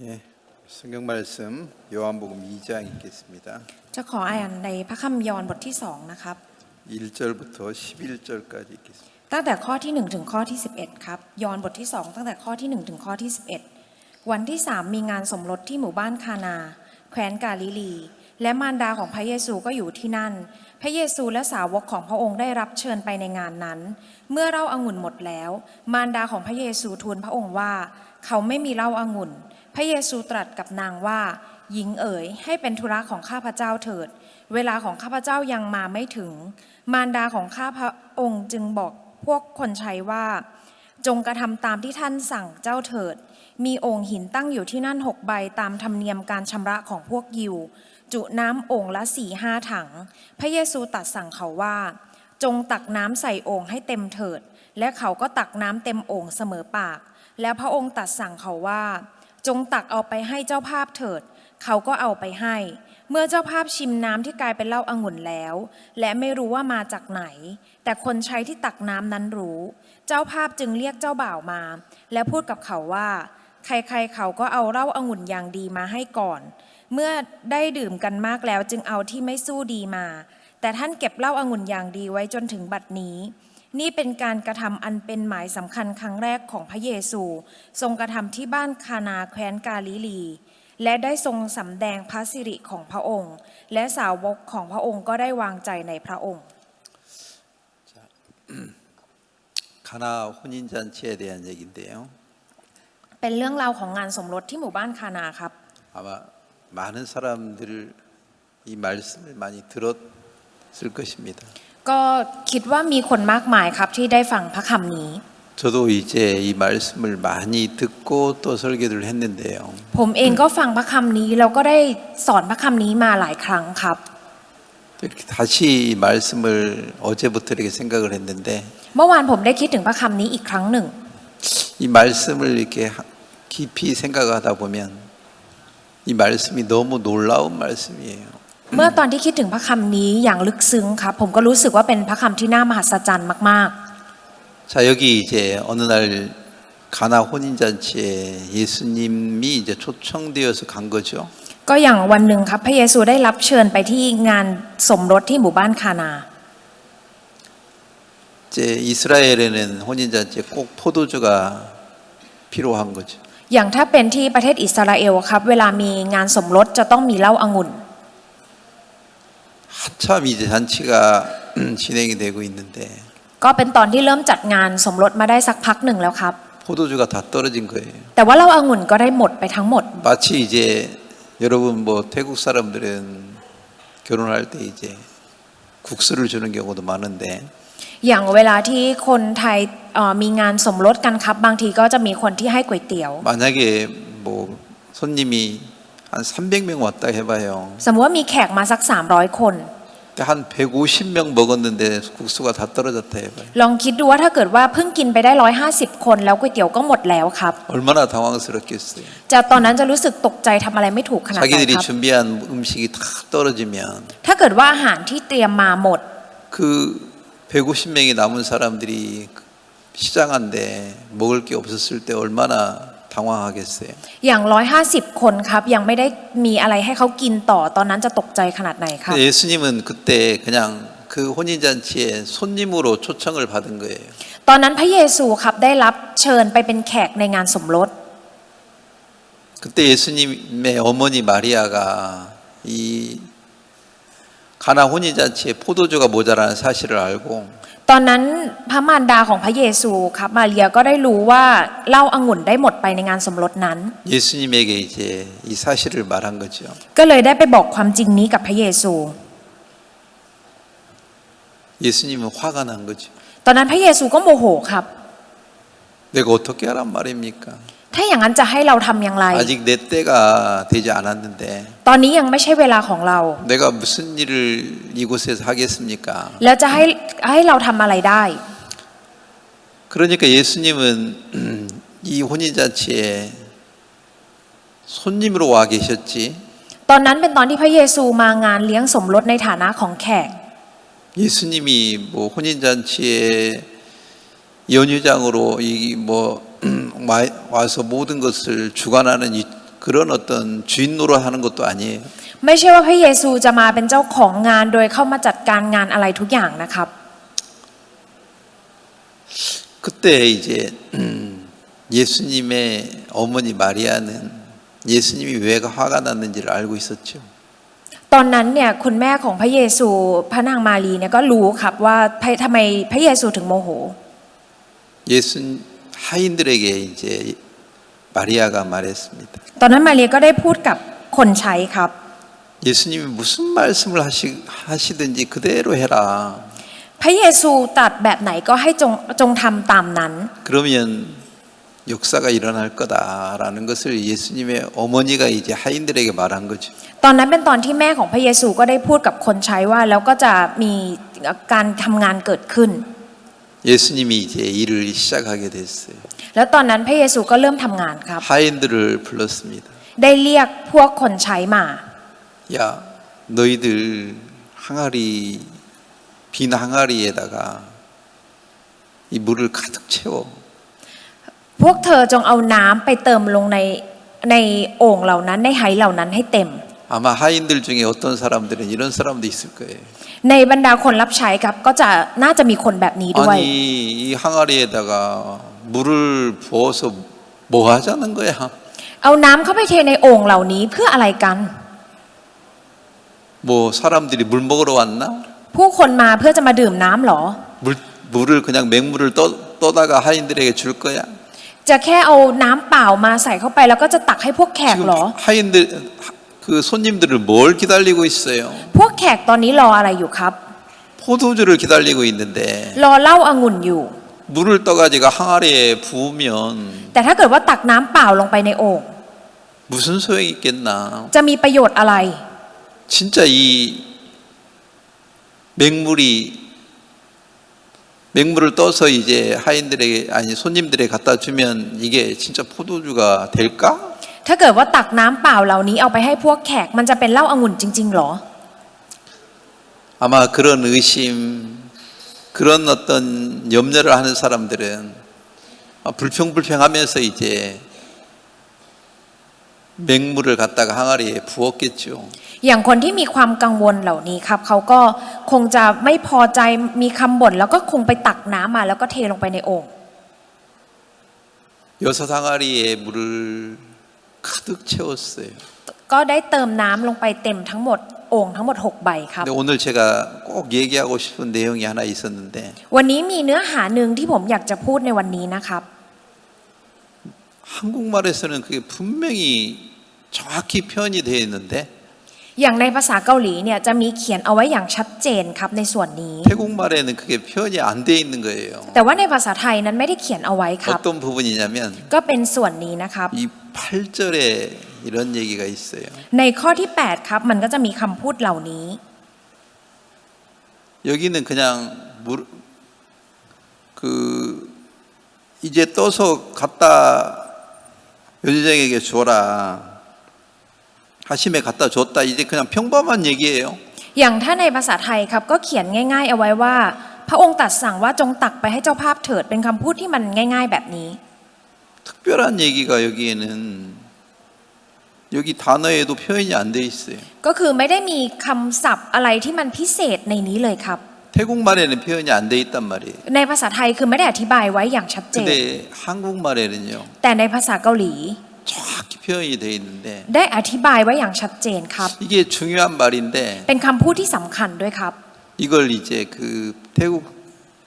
예, 성경 말씀 요한복음 2장 읽겠습니다. จะขออ่านในพระคัมภีร์ยอห์นบทที่2นะครับ 1절부터 11절까지 읽겠습니다. ตั้งแต่ข้อที่1ถึงข้อที่11ครับยอห์นบทที่2ตั้งแต่ข้อที่1ถึงข้อที่11วันที่3มีงานสมรสที่หมู่บ้านคานาแคว้นกาลิลีและมารดาของพระเยซูก็อยู่ที่นั่นพระเยซูและสาวกของพระองค์ได้รับเชิญไปในงานนั้นเมื่อเหล้าองุ่นหมดแล้วมารดาของพระเยซูทูลพระองค์ว่าเขาไม่มีเหล้าองุ่นพระเยซูตรัสกับนางว่าหญิงเอ๋ยให้เป็นธุระของข้าพเจ้าเถิดเวลาของข้าพเจ้ายังมาไม่ถึงมารดาของข้าพระองค์จึงบอกพวกคนใช้ว่าจงกระทำตามที่ท่านสั่งเจ้าเถิดมีโอ่งหินตั้งอยู่ที่นั่น6 ใบตามธรรมเนียมการชำระของพวกยิวจุน้ำโอ่งละ 4-5 ถังพระเยซูตรัสสั่งเขาว่าจงตักน้ำใส่โอ่งให้เต็มเถิดและเขาก็ตักน้ำเต็มโอ่งเสมอปากแล้วพระองค์ตรัสสั่งเขาว่าจงตักเอาไปให้เจ้าภาพเถิดเขาก็เอาไปให้เมื่อเจ้าภาพชิมน้ำที่กลายเป็นเหล้าองุ่นแล้วและไม่รู้ว่ามาจากไหนแต่คนใช้ที่ตักน้ำนั้นรู้เจ้าภาพจึงเรียกเจ้าบ่าวมาและพูดกับเขาว่าใครๆเขาก็เอาเหล้าองุ่นอย่างดีมาให้ก่อนเมื่อได้ดื่มกันมากแล้วจึงเอาที่ไม่สู้ดีมาแต่ท่านเก็บเหล้าองุ่นอย่างดีไว้จนถึงบัดนี้นี่เป็นการกระทำอันเป็นหมายสำคัญครั้งแรกของพระเยซูทรงกระทำที่บ้านคานาแคว้นกาลิลีและได้ทรงสำแดงพระสิริของพระองค์และสาวกของพระองค์ก็ได้วางใจในพระองค์ 가나 혼인잔치에 대한 얘기인데요. เป็นเรื่องราวของงานสมรสที่หมู่บ้านคานาครับ 아마 많은 사람들 이 말씀을 많이 들었을 것입니다. ก็คิดว่ามีคนมากมายครับที่ได้ฟังพระคำนี้ 저도 이제 이 말씀을 많이 듣고 또 설교를 했는데요. ผมเองก็ฟังพระคำนี้แล้วก็ได้สอนพระคำนี้มาหลายครั้งครับ 이렇게 다시 이 말씀을 어제부터 이렇게 생각을 했는데 เมื่อวานผมได้คิดถึงพระคำนี้อีกครั้งหนึ่ง 이 말씀을 이렇게 깊이 생각하다 보면 이 말씀이 너무 놀라운 말씀이에요. เมื่อตอนที่คิดถึงพระคำนี้อย่างลึกซึ้งครับผมก็รู้สึกว่าเป็นพระคำที่น่ามหัศจรรย์มาก 자, 여기 이제 어느 날 가나 혼인잔치에 예수님이 이제 초청되어서 간 거죠. ๆก็อย่างวันหนึ่งครับพระเยซูได้รับเชิญไปที่งานสมรสที่หมู่บ้านคานา 이제 이스라엘에는 혼인잔치에 꼭 포도주가 필요한 거죠. อย่างถ้าเป็นที่ประเทศอิสราเอลครับเวลามีงานสมรสจะต้องมีเหล้าองุ่น 한참 이제 잔치가 진행이 되고 있는데 ก็เป็นตอนที่เริ่มจัดงานสมรสมาได้สักพักหนึ่งแล้วครับ 포도주가 다 떨어진 거예요. แต่ว่าเหล้าองุ่นก็ได้หมดไปทั้งหมด 마치 이제 여러분 뭐 태국 사람들은 결혼할 때 이제 국수를 주는 경우도 많은데 อย่างเวลาที่คนไทยมีงานสมรสกันครับบางทีก็จะมีคนที่ให้ก๋วยเตี๋ยว 만약에 뭐 손님이 한 300명 왔다 해봐요. สมมติว่ามีแขกมาสัก300 คน 한 150명 먹었는데 국수가 다 떨어졌다 해봐요. ลองคิดดูว่าถ้าเกิดว่าเพิ่งกินไปได้150 คนแล้วก๋วยเตี๋ยวก็หมดแล้วครับ 얼마나 당황스럽겠어요. จะตอนนั้นจะรู้สึกตกใจทำอะไรไม่ถูกขนาดไหน 자기들이 ครับ 준비한 음식이 다 떨어지면 ถ้าเกิดว่าอาหารที่เตรียมมาหมด 그 150명이 남은 사람들이 시장한데 먹을 게 없었을 때 얼마나 당황하겠어요. อย่าง150 คนครับยังไม่ได้มีอะไรให้เขากินต่อตอนนั้นจะตกใจขนาดไหนครับ 예수님은 그때 그냥 그 혼인잔치에 손님으로 초청을 받은 거예요. ตอนนั้นพระเยซูครับได้รับเชิญไปเป็นแขกในงานสมรส 그때 예수님의 어머니 마리아가 이 가나 혼인잔치에 포도주가 모자라는 사실을 알고 ตอนนั้นพระมารดาของพระเยซูครับมาเรียก็ได้รู้ว่าเหล้าองุ่นได้หมดไปในงานสมรสนั้น 예수님에게 이제 이 사실을 말한 거죠. ก็เลยได้ไปบอกความจริงนี้กับพระเยซู 예수님은 화가 난 거죠. ตอนนั้นพระเยซูก็โมโหครับ 내가 어떻게 하란 말입니까? ถ้าอย่างนั้นจะให้เราทำอย่างไร 아직 내 때가 되지 않았는데 ตอนนี้ยังไม่ใช่เวลาของเรา 내가 무슨 일을 이곳에서 하겠습니까? แล้วจะให้เราทำอะไรได้ 그러니까 예수님은 이 혼인잔치에 손님으로 와 계셨지. ตอนนั้นเป็นตอนที่พระเยซูมางานเลี้ยงสมรสในฐานะของแขก 예수님이 뭐 혼인잔치에 연유장으로 이 뭐 와서 모든 것을 주관하는 그런 어떤 주인 노릇하는 것도 아니에요. ไม่ใช่ว่าพระเยซูจะมาเป็นเจ้าของงานโดยเข้ามาจัดการงานอะไรทุกอย่างนะครับ 그때 이제 예수님의 어머니 마리아는 예수님이 왜 화가 났는지를 알고 있었죠. ตอนนั้นเนี่ยคุณแม่ของพระเยซูพระนางมารีเนี่ยก็รู้ครับว่าทำไมพระเยซูถึงโมโห 예수 하인들에게 이제 마리아가 말했습니다. ตอนนั้นมารีก็ได้พูดกับคนใช้ครับ 예수님이 무슨 말씀을 하시든지 그대로 해라. พระเยซูตรัสแบบไหนก็ให้จงทำตามนั้น 그러면 역사가 일어날 거다라는 것을 예수님의 어머니가 이제 하인들에게 말한 거죠. ตอนนั้นเป็นตอนที่แม่ของพระเยซูก็ได้พูดกับคนใช้ว่าแล้วก็จะมีการทำงานเกิดขึ้น 예수님이 이제 일을 시작하게 됐어요. แล้วตอนนั้นพระเยซูก็เริ่มทำงานครับ 하인들을 불렀습니다. ได้เรียกพวกคนใช้มา 야, 너희들 항아리 빈 항아리에다가 이 물을 가득 채워. พวกเธอจงเอาน้ำไปเติมลงในโอ่งเหล่านั้นในไหเหล่านั้นให้เต็ม 아마 하인들 중에 어떤 사람들은 이런 사람도 있을 거예요. ในบรรดาคนรับใช้ครับก็จะน่าจะมีคนแบบนี้ด้วย 아니 이 항아리에다가 물을 부어서 뭐 하자는 거야? เอาน้ำเข้าไปเทในโอ่งเหล่านี้เพื่ออะไรกัน 뭐 사람들이 물 먹으러 왔나? ผู้คนมาเพื่อจะมาดื่มน้ำหรอ 물을 그냥 맹물을 떠다가 하인들에게 줄 거야? จะแค่เอาน้ำเปล่ามาใส่เข้าไปแล้วก็จะตักให้พวกแขก 지금 หรอ 하인들 그 손님들을 뭘 기다리고 있어요? พวกแขกตอนนี้รออะไรอยู่ครับ 포도주를 기다리고 있는데 รอเหล้าองุ่นอยู่ 물을 떠가지고 항아리에 부으면 แต่ถ้าเกิดว่าตักน้ำเปล่าลงไปในโอ่ง 무슨 소용이 있겠나? จะมีประโยชน์อะไร 진짜 이 맹물을 떠서 이제 하인들에게 아니 손님들에게 갖다 주면 이게 진짜 포도주가 될까? ถ้าเกิดว่าตักน้ำเปล่าเหล่านี้เอาไปให้พวกแขกมันจะเป็นเหล้าองุ่นจริงๆหรอ 아마 그런 의심, 그런 어떤 염려를 하는 사람들은 불평불평하면서 이제 맹물을 갖다가 항아리에 부었겠죠. อย่างคนที่มีความกังวลเหล่านี้ครับเขาก็คงจะไม่พอใจมีคำบ่นแล้วก็คงไปตักน้ำมาแล้วก็เทลงไปในโอ่ง 여섯 항아리에 물을 가득 채웠어요. ก็ได้เติมน้ำลงไปเต็มทั้งหมดโอ่งทั้งหมด6ใบครับ 근데 오늘 제가 꼭 얘기하고 싶은 내용이 하나 있었는데 วันนี้มีเนื้อหาหนึ่งที่ผมอยากจะพูดในวันนี้นะครับ 한국말에서는 그게 분명히 정확히 표현이 되어 있는데 อย่างในภาษาเกาหลีเนี่ยจะมีเขียนเอาไว้อย่างชัดเจนครับในส่วนนี้ 태국말에는 그게 표현이 안 돼 있는 거예요. แต่ว่าในภาษาไทยนั้นไม่ได้เขียนเอาไว้ครับ 어떤 부분이냐면 ก็เป็นส่วนนี้นะครับ 이 8절에 이런 얘기가 있어요. ในข้อที่8ครับมันก็จะมีคำพูดเหล่านี้ 여기는 그냥 이제 떠서 갖다 요제에게 줘라 하심에 갖다 줬다 이제 그냥 평범한 얘기예요. อย่างถ้าในภาษาไทยครับก็เขียนง่ายๆเอาไว้ว่า พระองค์ตรัสสั่งว่าจงตักไปให้เจ้าภาพเถิดเป็นคำพูดที่มันง่ายๆแบบนี้ 특별한 얘기가 여기에는 여기 단어에도 표현이 안 돼 있어요. ก็คือไม่ได้มีคำศัพท์อะไรที่มันพิเศษในนี้เลยครับ 태국말에는 표현이 안 돼 있단 말이에요. ในภาษาไทยคือไม่ได้อธิบายไว้อย่างชัดเจน 근데 한국말에는요 แต่ในภาษาเกาหลี 정확히 표현이 돼 있는데 ได้อธิบายไว้อย่างชัดเจนครับ 이게 중요한 말인데 เป็นคำพูดที่สำคัญด้วยครับ 이걸 이제 그 태국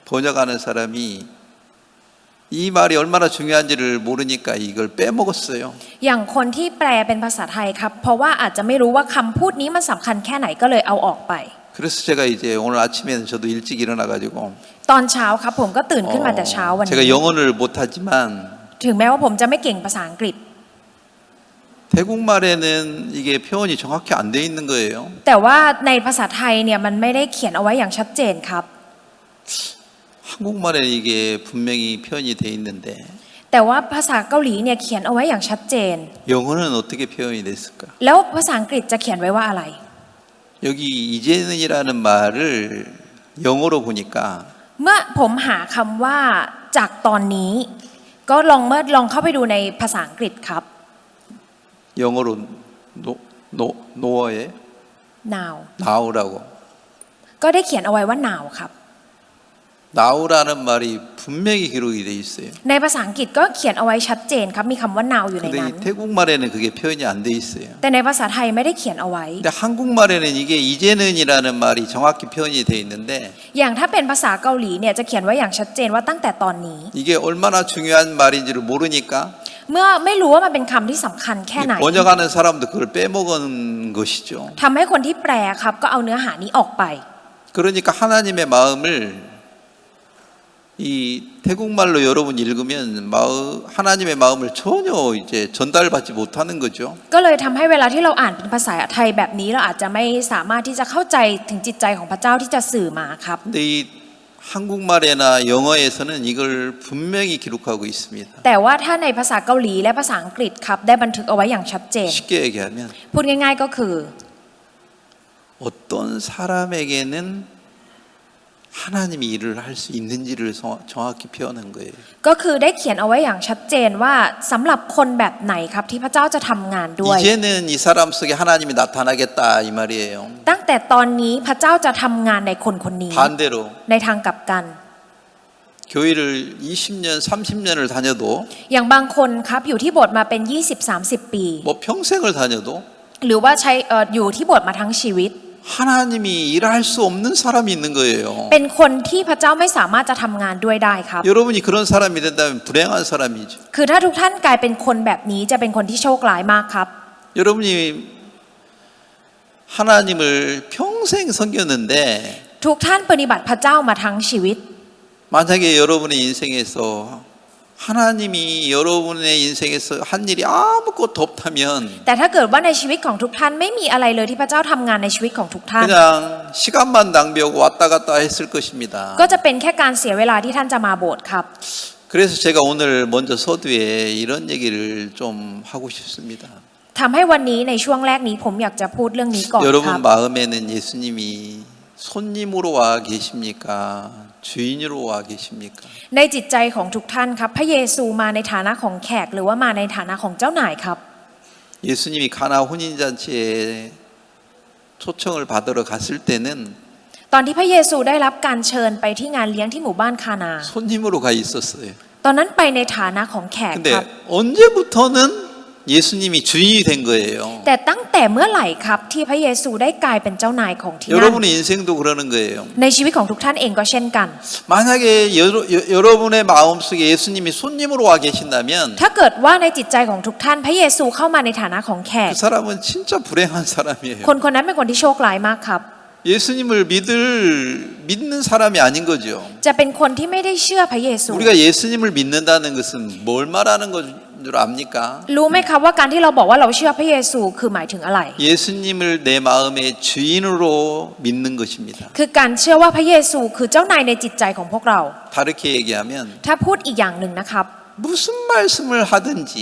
번역하는 사람이 이 말이 얼마나 중요한지를 모르니까 이걸 빼먹었어요. อย่างคนที่แปลเป็นภาษาไทยครับเพราะว่าอาจจะไม่รู้ว่าคำพูดนี้มันสำคัญแค่ไหนก็เลยเอาออกไป 그래서 제가 이제 오늘 아침에는 저도 일찍 일어나가지고 ตอนเช้าครับผมก็ตื่นขึ้นมาแต่เช้าวัน 제가 นี้ 영어를 못하지만 ถึงแม้ว่าผมจะไม่เก่งภาษาอังกฤษ 태국말에는 이게 표현이 정확히 안 돼 있는 거예요. แต่ว่าในภาษาไทยเนี่ยมันไม่ได้เขียนเอาไว้อย่างชัดเจนครับ 한국말에 이게 분명히 표현이 돼 있는데 แต่ว่าภาษาเกาหลีเนี่ยเขียนเอาไว้อย่างชัดเจน 영어는 어떻게 표현이 됐을까? แล้วภาษาอังกฤษจะเขียนไว้ว่าอะไร 여기 이제는이라는 말을 영어로 보니까 เมื่อผมหาคำว่าจากตอนนี้ก็ลองเข้าไปดูในภาษาอังกฤษครับ 영어로 노어에 now now라고. ก็ได้เขียนเอาไว้ว่า now ครับ now라는 말이 분명히 기록이 돼 있어요. ในภาษาอังกฤษก็เขียนเอาไว้ชัดเจนครับมีคำว่า now อยู่ใน 근데 นั้น 이 태국말에는 그게 표현이 안 돼 있어요. แต่ในภาษาไทยไม่ได้เขียนเอาไว้ 근데 한국말에는 이게 이제는이라는 말이 정확히 표현이 돼 있는데 อย่างถ้าเป็นภาษาเกาหลีเนี่ยจะเขียนไว้อย่างชัดเจนว่าตั้งแต่ตอนนี้ 이게 얼마나 중요한 말인지를 모르니까 เมื่อไม่รู้ว่ามันเป็นคำที่สำคัญแค่ไหน 번역하는 사람도 그걸 빼먹은 것이죠. ทำให้คนที่แปลครับก็เอาเนื้อหานี้ออกไป 그러니까 하나님의 마음을 이 태국말로 여러분 읽으면 하나님의 마음을 전혀 이제 전달받지 못하는 거죠. ก็เลยทำให้เวลาที่เราอ่านเป็นภาษาไทยแบบนี้เราอาจจะไม่สามารถที่จะเข้าใจถึงจิตใจของพระเจ้าที่จะสื่อมาครับ 근데 이 한국말이나 영어에서는 이걸 분명히 기록하고 있습니다. แต่ว่าถ้าในภาษาเกาหลีและภาษาอังกฤษครับได้บันทึกเอาไว้อย่างชัดเจน 쉽게 얘기하면 พูดง่ายๆก็คือ 어떤 사람에게는 하나님이 일을 할 수 있는지를 정확히 표현한 거예요. ก็คือได้เขียนเอาไว้อย่างชัดเจนว่าสำหรับคนแบบไหนครับที่พระเจ้าจะทำงานด้วย 이제는 이 사람 속에 하나님이 나타나겠다 이 말이에요. ตั้งแต่ตอนนี้พระเจ้าจะทำงานในคนคนนี้ 반대로 ในทางกลับกัน 교회를 20년, 30년을 다녀도 อย่างบางคนครับอยู่ที่โบสถ์มาเป็น 20-30 ปี 뭐 평생을 다녀도 หรือว่าใช้อยู่ที่โบสถ์มาทั้งชีวิต 하나님이 일할 수 없는 사람이 있는 거예요. เป็นคนที่พระเจ้าไม่สามารถจะทำงานด้วยได้ครับ 여러분이 그런 사람이 된다면 불행한 사람이죠. คือถ้าทุกท่านกลายเป็นคนแบบนี้จะเป็นคนที่โชคร้ายมากครับ 여러분이 하나님을 평생 섬겼는데 ทุกท่านปฏิบัติพระเจ้ามาทั้งชีวิต 만약에 여러분의 인생에서 하나님이 여러분의 인생에서 한 일이 아무것도 없다면 แต่ถ้าเกิดว่าในชีวิตของทุกท่านไม่มีอะไรเลยที่พระเจ้าทำงานในชีวิตของทุกท่าน 그냥 시간만 낭비하고 왔다 갔다 했을 것입니다. ก็จะเป็นแค่การเสียเวลาที่ท่านจะมาโบสถ์ครับ 그래서 제가 오늘 먼저 서두에 이런 얘기를 좀 하고 싶습니다. ทำให้วันนี้ในช่วงแรกนี้ผมอยากจะพูดเรื่องนี้ก่อนครับ 여러분 마음에는 예수님이 손님으로 와 계십니까? 주인으로 와 계십니까? ในจิตใจของทุกท่านครับพระเยซูมาในฐานะของแขกหรือว่ามาในฐานะของเจ้านายครับ 예수님이 가나 혼인잔치에 초청을 받으러 갔을 때는 ตอนที่พระเยซูได้รับการเชิญไปที่งานเลี้ยงที่หมู่บ้านคานา 손님으로 가 있었어요. ตอนนั้นไปในฐานะของแขก 근데 ครับ 언제부터는 예수님이 주인이 된 거예요. แต่ตั้งแต่เมื่อไหร่ครับที่พระเยซูได้กลายเป็นเจ้านายของที่นั่น 여러분의 인생도 그러는 거예요. ในชีวิตของทุกท่านเองก็เช่นกัน 만약에 여러분의 마음속에 예수님이 손님으로 와 계신다면 ถ้าเกิดว่าในจิตใจของทุกท่านพระเยซูเข้ามาในฐานะของแขก 그 사람은 진짜 불행한 사람이에요. คนคนนั้นเป็นคนที่โชคร้ายมากครับ 예수님을 믿는 사람이 아닌 거죠. จะเป็นคนที่ไม่ได้เชื่อพระเยซู 우리가 예수님을 믿는다는 것은 뭘 말하는 건 줄 압니까? รู้ไหมครับว่าการที่เราบอกว่าเราเชื่อพระเยซูคือหมายถึงอะไร 예수님을 내 마음의 주인으로 믿는 것입니다. คือการเชื่อว่าพระเยซูคือเจ้านายในจิตใจของพวกเรา 다르게 얘기하면 ถ้าพูดอีกอย่างหนึ่งนะครับ 무슨 말씀을 하든지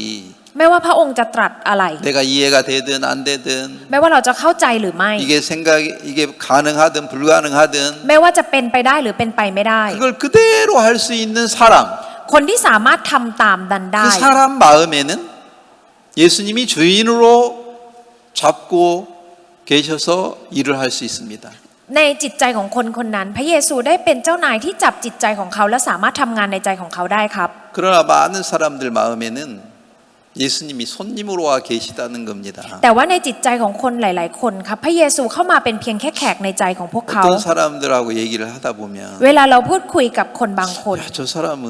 ไม่ว่าพระองค์จะตรัสอะไร 내가 이해가 되든 안 되든 ไม่ว่าเราจะเข้าใจหรือไม่ 이게 가능하든 불가능하든 ไม่ว่าจะเป็นไปได้หรือเป็นไปไม่ได้ 그걸 그대로 할 수 있는 사람 คนที่สามารถทำตามดันได้ 그 사람 마음에는 예수님이 주인으로 잡고 계셔서 일을 할 수 있습니다. ในจิตใจของคนคนนั้นพระเยซูได้เป็นเจ้านายที่จับจิตใจของเขาและสามารถทำงานในใจของเขาได้ครับ 그러나 많은 사람들 마음에는 예수님이 손님으로 와 계시다는 겁니다. แต่ว่าในจิตใจของคนหลายๆคนครับพระเยซูเข้ามาเป็นเพียงแค่แขกในใจของพวกเขา 어떤 사람들하고 얘기를 하다 보면 เวลาเราพูดคุยกับคนบางคน 야, 저 사람은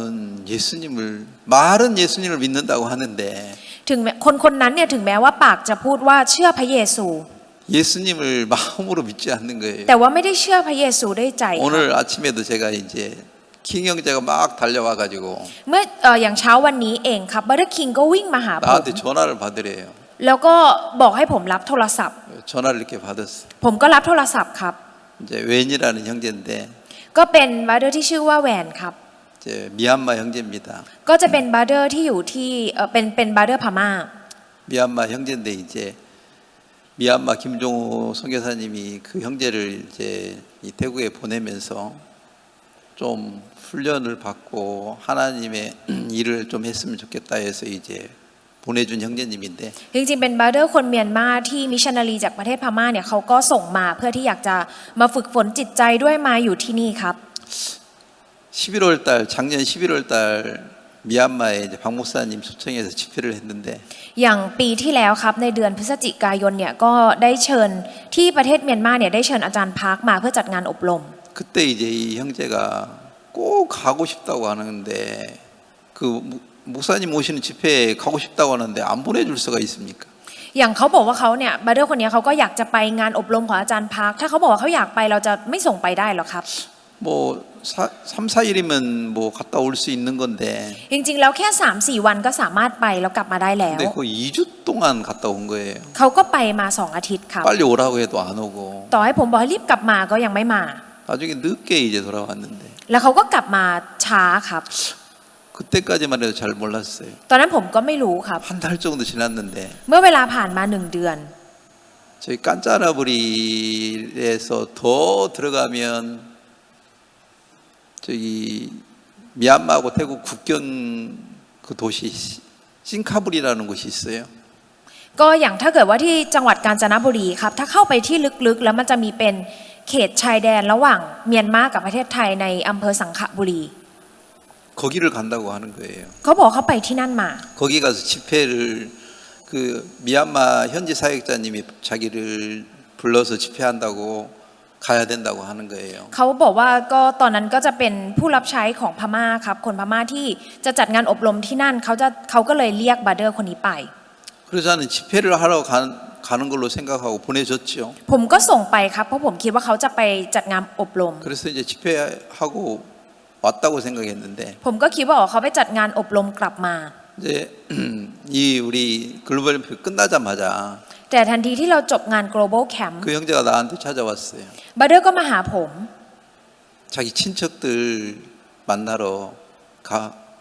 말은 예수님을 믿는다고 하는데 ถึงคนคนนั้นเนี่ยถึงแม้ว่าปากจะพูดว่าเชื่อพระเยซู 예수님을 마음으로 믿지 않는 거예요. แต่ว่าไม่ได้เชื่อพระเยซูด้วยใจครับ 오늘 아침에도 제가 이제 킹 형제가 막 달려와가지고 เมื่ออย่างเช้าวันนี้เองครับบัตเตอร์คิงก็วิ่งมาหาผม 나한테 전화를 받으래요. แล้วก็บอกให้ผมรับโทรศัพท์ 전화를 이렇게 받았어. ผมก็รับโทรศัพท์ครับ 이제 웬이라는 형제인데 ก็เป็นบัตเตอร์ที่ชื่อว่าแวนครับ 이제 미얀마 형제입니다. ก็จะเป็นบัตเตอร์ที่อยู่ที่เป็นบัตเตอร์พม่า 미얀마 형제인데 이제 미얀마 김종호 선교사님이 그 형제를 이제 이 태국에 보내면서 좀 훈련을 받고 하나님의 일을 좀 했으면 좋겠다 해서 이제 보내준 형제님인데 จริงๆเป็นบราเดอร์คนเมียนมาที่มิชชันนารีจากประเทศพม่าเนี่ยเขาก็ส่งมาเพื่อที่อยากจะมาฝึกฝนจิตใจด้วยมาอยู่ที่นี่ครับ 11월 달 작년 11월 달 미얀마에 이제 박 목사님 초청해서 집회를 했는데 อย่างปีที่แล้วครับในเดือนพฤศจิกายนเนี่ยก็ได้เชิญที่ประเทศเมียนมาเนี่ยได้เชิญอาจารย์พาร์คมาเพื่อจัดงานอบรม 그때 이제 이 형제가 꼭 가고 싶다고 하는데 그 목사님 오시는 집회에 가고 싶다고 하는데 안 보내줄 수가 있습니까? อย่างเขาบอกว่าเขาเนี่ยบราเดอร์คนนี้เขาก็อยากจะไปงานอบรมของอาจารย์พาร์คถ้าเขาบอกว่าเขาอยากไปเราจะไม่ส่งไปได้หรอครับ 뭐 3, 4일이면 뭐 갔다 올 수 있는 건데 จริงๆแล้วแค่ 3-4 วันก็สามารถไปแล้วกลับมาได้แล้ว 근데 그 2주 동안 갔다 온 거예요. เขาก็ไปมา2 อาทิตย์ครับ 빨리 오라고 해도 안 오고 ต่อให้ผมบอกให้รีบกลับมาก็ยังไม่มา 나중에 늦게 이제 돌아왔는데 แล้วเขาก็กลับมาช้าครับ 그때까지만 해도 잘 몰랐어요. ตอนนั้นผมก็ไม่รู้ครับ 한 달 정도 지났는데 เมื่อเวลาผ่านมา1 เดือน 저희 깐짜나브리에서 더 들어가면 저기 미얀마하고 태국 국경 그 도시 싱카불이라는 곳이 있어요. ก็อย่างถ้าเกิดว่าที่จังหวัดกาญจนบุรีครับถ้าเข้าไปที่ลึกๆแล้วมันจะมีเป็นเขตชายแดนระหว่างเมียนมากับประเทศไทยในอำเภอสังขบุรี 거기를 간다고 하는 거예요. เขาบอกเขาไปที่นั่นมา 거기 가서 집회를 그 미얀마 현지 사역자님이 자기를 불러서 집회한다고 가야 된다고 하는 거예요. เขาบอกว่าก็ตอนนั้นก็จะเป็นผู้รับใช้ของพม่าครับคนพม่าที่จะจัดงานอบรมที่นั่นเขาก็เลยเรียกบราเดอร์คนนี้ไป 그래서 저는 집회를 하러 가는 걸로 생각하고 보내줬죠. ผมก็ส่งไปครับเพราะผมคิดว่าเขาจะไปจัดงานอบรม 그래서 이제 집회하고 왔다고 생각했는데 ผมก็คิดว่าเขาไปจัดงานอบรมกลับมา 이제 이 우리 글로벌 캠프 끝나자마자 แต่ทันทีที่เราจบงาน global camp 그 형제가 나한테 찾아왔어요. บราเดอร์ก็มาหาผม 자기 친척들 만나러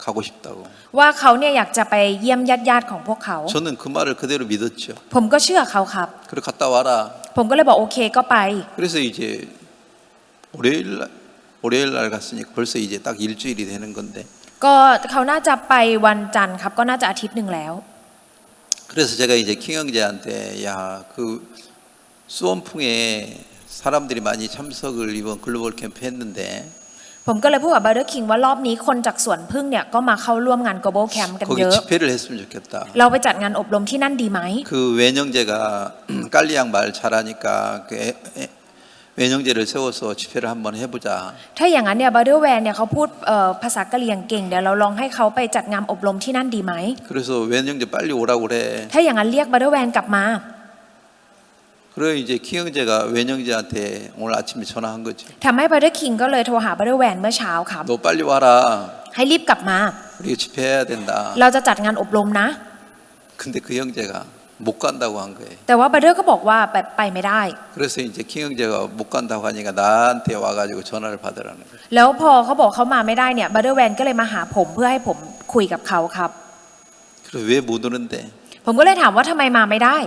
가고 싶다고. ว่าเขาเนี่ยอยากจะไปเยี่ยมญาติๆของพวกเขา 저는 그 말을 그대로 믿었죠. ผมก็เชื่อเขาครับ 그래 갔다 와라. ผมก็เลยบอกโอเคก็ไป 그래서 이제 월요일 날 갔으니까 벌써 이제 딱 일주일이 되는 건데. ก็เขาน่าจะไปวันจันทร์ครับก็น่าจะอาทิตย์หนึ่งแล้ว 그래서 제가 이제 킹 형제한테 야 그 수원풍에 사람들이 많이 참석을 이번 글로벌 캠프 했는데 ผมก็เลยพูดกับบราเดอร์คิงว่ารอบนี้คนจากสวนพึ่งเนี่ยก็มาเข้าร่วมงาน global camp กัน 거기 เยอะ 집회를 했으면 좋겠다. เราไปจัดงานอบรมที่นั่นดีไหม 그 외형제가 깔리양 말 잘하니까 그 외형제를 세워서 집회를 한번 해보자. ถ้าอย่างนั้นเนี่ยบราเดอร์แวนเนี่ยเขาพูดภาษากะเหรี่ยงเก่งเดี๋ยวเราลองให้เขาไปจัดงานอบรมที่นั่นดีไหม 그래서 외형제 빨리 오라고 그래. ถ้าอย่างนั้นเรียกบราเดอร์แวนกลับมา 그래 이제 킹 형제가 외형제한테 오늘 아침에 전화한 거죠. ทำให้บราเดอร์คิงก็เลยโทรหาบราเดอร์แวนเมื่อเช้าครับ 너 빨리 와라. ให้รีบกลับมา 우리가 집회해야 된다. เราจะจัดงานอบรมนะ 근데 그 형제가 못 간다고 한 거예요. แต่ว่าบราเดอร์ก็บอกว่าไปไม่ได้ 그래서 이제 킹 형제가 못 간다고 하니까 나한테 와가지고 전화를 받으라는 거예요. แล้วพอเขาบอกเขามาไม่ได้เนี่ยบราเดอร์แวนก็เลยมาหาผมเพื่อให้ผมคุยกับเขาครับ 그래서 왜 못 오는데? ผมก็เลยถามว่าทำไมมาไม่ได้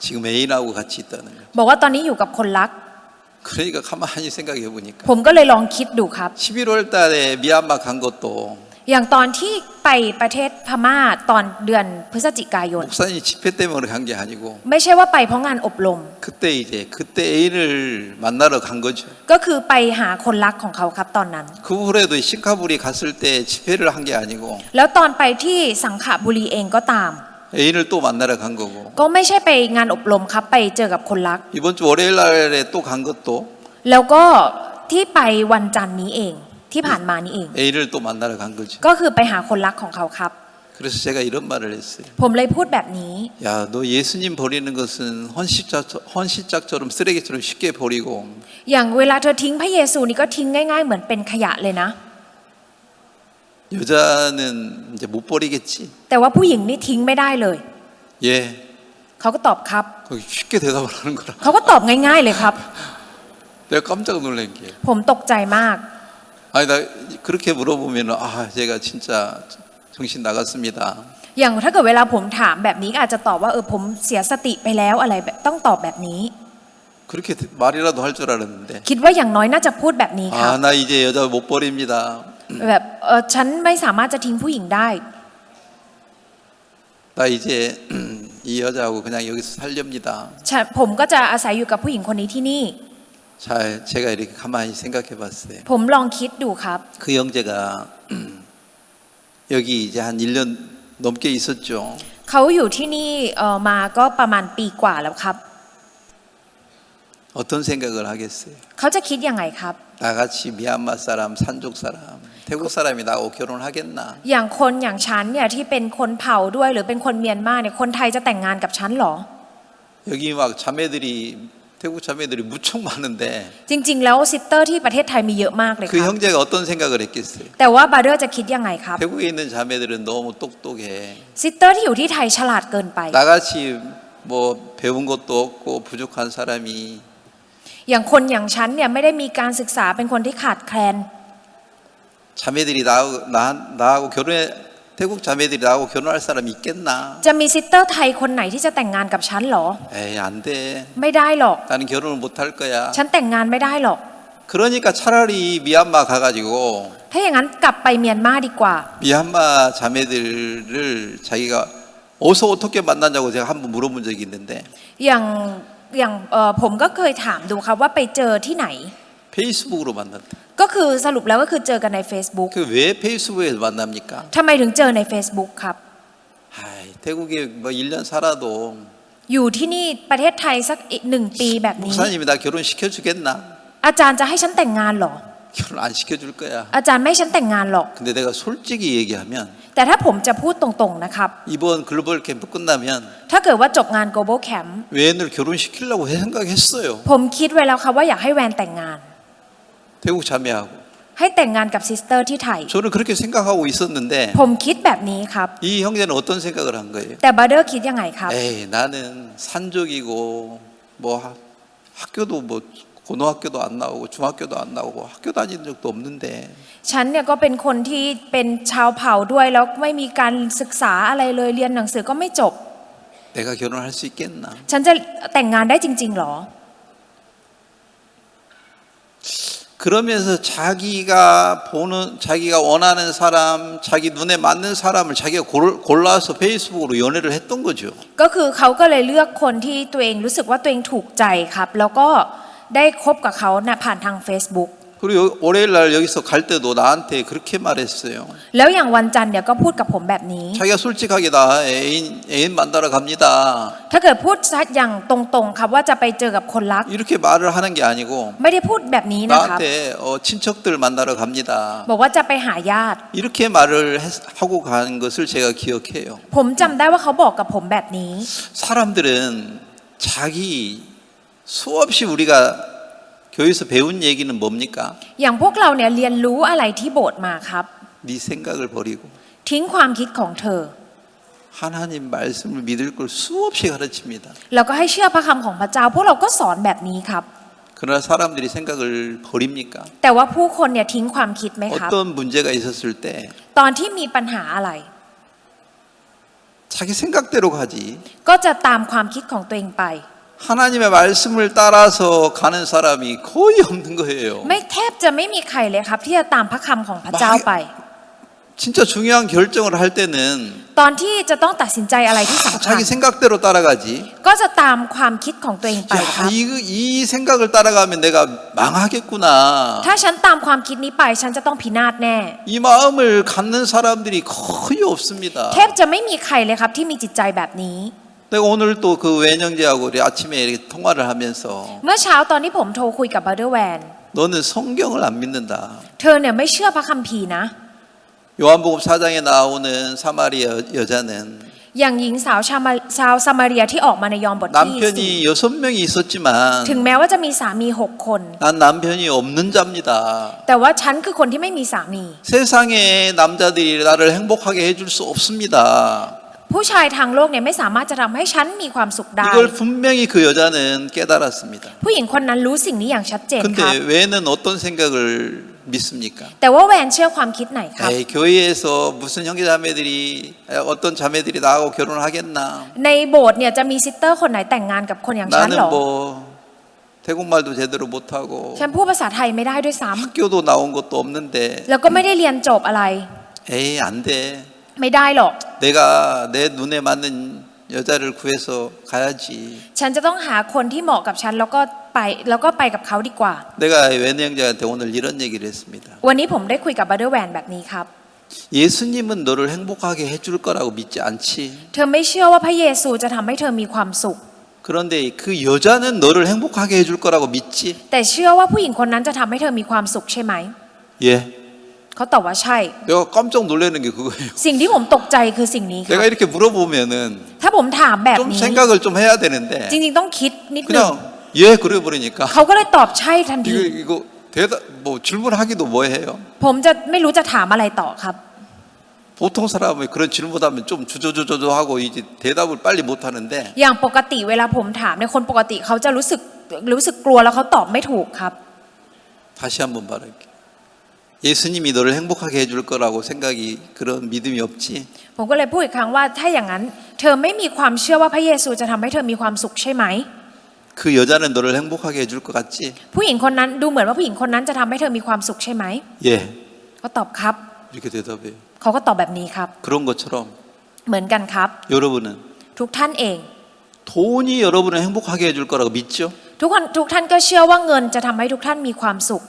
지금 애인하고 같이 있다는 거예요. บอกว่าตอนนี้อยู่กับคนรัก 그러니까 가만히 생각해 보니까 ผมก็เลยลองคิดดูครับ 11월 달에 미얀마 간 것도 อย่างตอนที่ไปประเทศพม่าตอนเดือนพฤศจิกายน 목사님 집회 때문에 간 게 아니고 ไม่ใช่ว่าไปเพราะงานอบรม 그때 애인을 만나러 간 거죠. ก็คือไปหาคนรักของเขาครับตอนนั้น 그 후에도 싱카불이 갔을 때 집회를 한 게 아니고 แล้วตอนไปที่สังขบุรีเองก็ตาม 애인을 또 만나러 간 거고 ก็ไม่ใช่ไปงานอบรมครับไปเจอกับคนรัก 이번 주 월요일 날에 또 간 것도 แล้วก็ที่ไปวันจันทร์นี้เองที่ผ่านมานี้เอง 애인을 또 만나러 간 거죠. ก็คือไปหาคนรักของเขาครับ 그래서 제가 이런 말을 했어요. ผมเลยพูดแบบนี้ 야, 너 예수님 버리는 것은 헌시짝처럼 쓰레기처럼 쉽게 버리고 อย่างเวลาเธอทิ้งพระเยซูนี่ก็ทิ้งง่ายๆเหมือนเป็นขยะเลยนะ 여자는 이제 못 버리겠지. แต่ว่าผู้หญิงนี่ทิ้งไม่ได้เลย 예. เขาก็ตอบครับ 거기 쉽게 대답을 하는 거라. เขาก็ตอบง่ายๆเลยครับ 내가 깜짝 놀란 게. ผมตกใจมาก 아니 나 그렇게 물어보면 아 제가 진짜 정신 나갔습니다. อย่างถ้าเกิดเวลาผมถามแบบนี้ก็อาจจะตอบว่าผมเสียสติไปแล้วอะไรแบบต้องตอบแบบนี้ 그렇게 말이라도 할 줄 알았는데. คิดว่าอย่างน้อยน่าจะพูดแบบนี้ครับ 아 나 이제 여자 못 버립니다. แบบฉันไม่สามารถจะทิ้งผู้หญิงได้ 나 이제 이 여자하고 그냥 여기서 살렵니다. ผมก็จะอาศัยอยู่กับผู้หญิงคนนี้ที่นี่ 잘 제가 이렇게 가만히 생각해 봤어요. ผมลองคิดดูครับ 그 형제가 여기 이제 한 1년 넘게 있었죠. เขาอยู่ที่นี่มาก็ประมาณปีกว่าแล้วครับ 어떤 생각을 하겠어요? เขาจะคิดยังไงครับ 나같이 미얀마 사람, 산족 사람, 태국 사람이 나하고 결혼하겠나? อย่างคนอย่างฉันเนี่ยที่เป็นคนเผ่าด้วยหรือเป็นคนเมียนมาเนี่ยคนไทยจะแต่งงานกับฉันเหรอ 여기 막 자매들이 태국 자매들이 무척 많은데 จริงๆแล้วซิสเตอร์ที่ประเทศไทยมีเยอะมากเลยค 그 รับ 형제가 어떤 생각을 했겠어요? แต่ว่าบาร์เดอร์จะคิดยังไงครับ 태국에 있는 자매들은 너무 똑똑해. ซิสเตอร์ที่อยู่ที่ไทยฉลาดเกินไป 나같이 뭐 배운 것도 없고 부족한 사람이 อย่างคนอย่างฉันเนี่ยไม่ได้มีการศึกษาเป็นคนที่ขาดแคลน 자매들이 나하고 결혼해 태국 자매들이 나하고 결혼할 사람이 있겠나? จะมีซิสเตอร์ไทยคนไหนที่จะแต่งงานกับฉันเหรอ 에이 안 돼. ไม่ได้หรอก 나는 결혼을 못 할 거야. ฉันแต่งงานไม่ได้หรอก 그러니까 차라리 미얀마 가가지고 ถ้าอย่างนั้นกลับไปเมียนมาดีกว่า 미얀마 자매들을 자기가 어디서 어떻게 만났냐고 제가 한번 물어본 적이 있는데 อย่างผมก็เคยถามดูครับว่าไปเจอที่ไหน 페이스북으로 만났다. ก็คือสรุปแล้วก็คือเจอกันใน Facebook 그 왜 페이스북에서 만납니까? ทำไมถึงเจอใน Facebook ครับ 아이, 태국에 뭐 1년 살아도 อยู่ที่นี่ประเทศไทยสักอีก1 ปีแบบนี้ 목사님이 나 결혼시켜주겠나? อาจารย์จะให้ฉันแต่งงานเหรอ 결혼 안 시켜줄 거야. อาจารย์ไม่ให้ฉันแต่งงานหรอก 근데 내가 솔직히 얘기하면 แต่ถ้าผมจะพูดตรงๆนะครับ 이번 글로벌 캠프 끝나면 ถ้าเกิดว่าจบงาน Global Camp 웬을 결혼시키려고 생각했어요. ผมคิดไว้แล้วครับว่าอยากให้แวนแต่งงาน 태국 자매하고 ให้แต่งงานกับซิสเตอร์ที่ไทย 저는 그렇게 생각하고 있었는데 ผมคิดแบบนี้ครับ 이 형제는 어떤 생각을 한 거예요? แต่บาร์เดอร์คิดยังไงครับ 에이 나는 산족이고 뭐 학교도 뭐 고등학교도 안 나오고 중학교도 안 나오고 학교 다닌 적도 없는데 ฉันเนี่ยก็เป็นคนที่เป็นชาวเผ่าด้วยแล้วไม่มีการศึกษาอะไรเลยเรียนหนังสือก็ไม่จบ 내가 결혼할 수 있겠나? ฉันจะแต่งงานได้จริงๆหรอ 그러면서 자기가 원하는 사람, 자기 눈에 맞는 사람을 자기가 골라서 페이스북으로 연애를 했던 거죠. ก็คือเขาก็เลยเลือกคนที่ตัวเองรู้สึกว่าตัวเองถูกใจครับ แล้วก็ได้คบกับเขานะผ่านทาง Facebook 그리고 월요일 날 여기서 갈 때도 나한테 그렇게 말했어요. แล้วอย่างวันจันทร์เนี่ยก็พูดกับผมแบบนี้ 자기가 솔직하게 나 애인 만나러 갑니다. ถ้าเกิดพูดอย่างตรงๆครับว่าจะไปเจอกับคนรัก 이렇게 말을 하는 게 아니고 ไม่ได้พูดแบบนี้นะครับ 나한테 친척들 만나러 갑니다. บอกว่าจะไปหาญาติ 이렇게 말을 하고 간 것을 제가 기억해요. ผมจำได้ว่าเขาบอกกับผมแบบนี้ 사람들은 자기 수없이 우리가 교회에서 배운 얘기는 뭡니까? อย่างพวกเราเนี่ยเรียนรู้อะไรที่โบสถ์มาครับ 네 생각을 버리고 ทิ้งความคิดของเธอ 하나님 말씀을 믿을 걸 수없이 가르칩니다. แล้วก็ให้เชื่อพระคำของพระเจ้าพวกเราก็สอนแบบนี้ครับ 그러나 사람들이 생각을 버립니까? แต่ว่าผู้คนเนี่ยทิ้งความคิดไหมครับ 어떤 문제가 있었을 때 ตอนที่มีปัญหาอะไร 자기 생각대로 가지. ก็จะตามความคิดของตัวเองไป 하나님의 말씀을 따라서 가는 사람이 거의 없는 거예요. ไม่แทบจะไม่มีใครเลยครับ ที่จะตามพระคำของพระเจ้าไป 진짜 중요한 결정을 할 때는 ตอนที่จะต้องตัดสินใจอะไรที่สำคัญ 자기 생각대로 따라가지. ก็จะตามความคิดของตัวเองไปค 야, รับ 이 생각을 따라가면 내가 망하겠구나. ถ้าฉันตามความคิดนี้ไปฉันจะต้องพินาศแน่ 이 마음을 갖는 사람들이 거의 없습니다. แทบจะไม่มีใครเลยครับที่มีจิตใจแบบนี้ 내가 오늘 또 그 외형제하고 우리 아침에 이렇게 통화를 하면서 เมื่อเช้าตอนที่ผมโทรคุยกับบาร์เดอร์แวน 너는 성경을 안 믿는다. เธอเนี่ยไม่เชื่อพระคัมภีร์นะ 요한복음 4장에 나오는 사마리아 여자는 อย่างหญิงสาวชาวซามาเรียที่ออกมาในยอห์นบทที่ 남편이 6명이 있었지만 ถึงแม้ว่าจะมีสามี6 คน 난 남편이 없는 자입니다. แต่ว่าฉันคือคนที่ไม่มีสามี 세상의 남자들이 나를 행복하게 해줄 수 없습니다. ผู้ชายทางโลกเนี่ยไม่สามารถจะทำให้ฉันมีความสุขได้ 이걸 분명히 그 여자는 깨달았습니다. ผู้หญิงคนนั้นรู้สิ่งนี้อย่างชัดเจนครับ 근데 왜는 어떤 생각을 믿습니까? แต่ว่าแวนเชื่อความคิดไหนครับ 에이, 교회에서 무슨 형제자매들이 어떤 자매들이 나하고 결혼하겠나? ในโบสถ์เนี่ยจะมีซิสเตอร์คนไหนแต่งงานกับคนอย่างฉัน 나는 หรอ 뭐 태국말도 제대로 못하고 ฉันพูดภาษาไทยไม่ได้ด้วยซ้ำ 학교도 나온 것도 없는데 แล้วก็ไม่ได้เรียนจบอะไร 에이 안 돼. ไม่ได้หรอก 내가 내 눈에 맞는 여자를 구해서 가야지. ฉันจะต้องหาคนที่เหมาะกับฉันแล้วก็ไปกับเขาดีกว่า 내가 웬 형제한테 오늘 이런 얘기를 했습니다. วันนี้ผมได้คุยกับบัตเตอร์แวนแบบนี้ครับ 예수님은 너를 행복하게 해줄 거라고 믿지 않지. เธอไม่เชื่อว่าพระเยซูจะทำให้เธอมีความสุข 그런데 그 여자는 너를 행복하게 해줄 거라고 믿지. แต่เชื่อว่าผู้หญิงคนนั้นจะทำให้เธอมีความสุขใช่ไหม 예. เขาตอบว่าใช่ 내가 깜짝 놀라는 게 그거예요. สิ่งที่ผมตกใจคือสิ่งนี้ครับ 내가 이렇게 물어보면은 ถ้าผมถามแบบ 좀 นี้ 생각을 좀 해야 되는데 จริงๆต้องคิดนิดนึง 그냥 예 그래 버리니까 เขาก็เลยตอบใช่ทันที 이거 대답 뭐 질문하기도 뭐해요. ผมจะไม่รู้จะถามอะไรต่อครับ 보통 사람은 그런 질문하면 좀 주저주저하고 이제 대답을 빨리 못 하는데 อย่างปกติเวลาผมถามเนี่ยคนปกติเขาจะรู้สึกกลัวแล้วเขาตอบไม่ถูกครับ 다시 한번 말할게. 예수님이 너를 행복하게 해줄 거라고 생각이 그런 믿음이 없지. ผมก็เลยพูดอีกครั้งว่าถ้าอย่างนั้นเธอไม่มีความเชื่อว่าพระเยซูจะทำให้เธอมีความสุขใช่ไหม 그 여자는 너를 행복하게 해줄 것 같지? ผู้หญิงคนนั้นดูเหมือนว่าผู้หญิงคนนั้นจะทำให้เธอมีความสุขใช่ไหม 예. เขาตอบครับ 이렇게 대답해요. เขาก็ตอบแบบนี้ครับ 그런 것처럼 เหมือนกันครับ 여러분은 ทุกท่านเอง 돈이 여러분을 행복하게 해줄 거라고 믿죠? ทุกท่านก็เชื่อว่าเงินจะทำให้ทุกท่านมีความสุข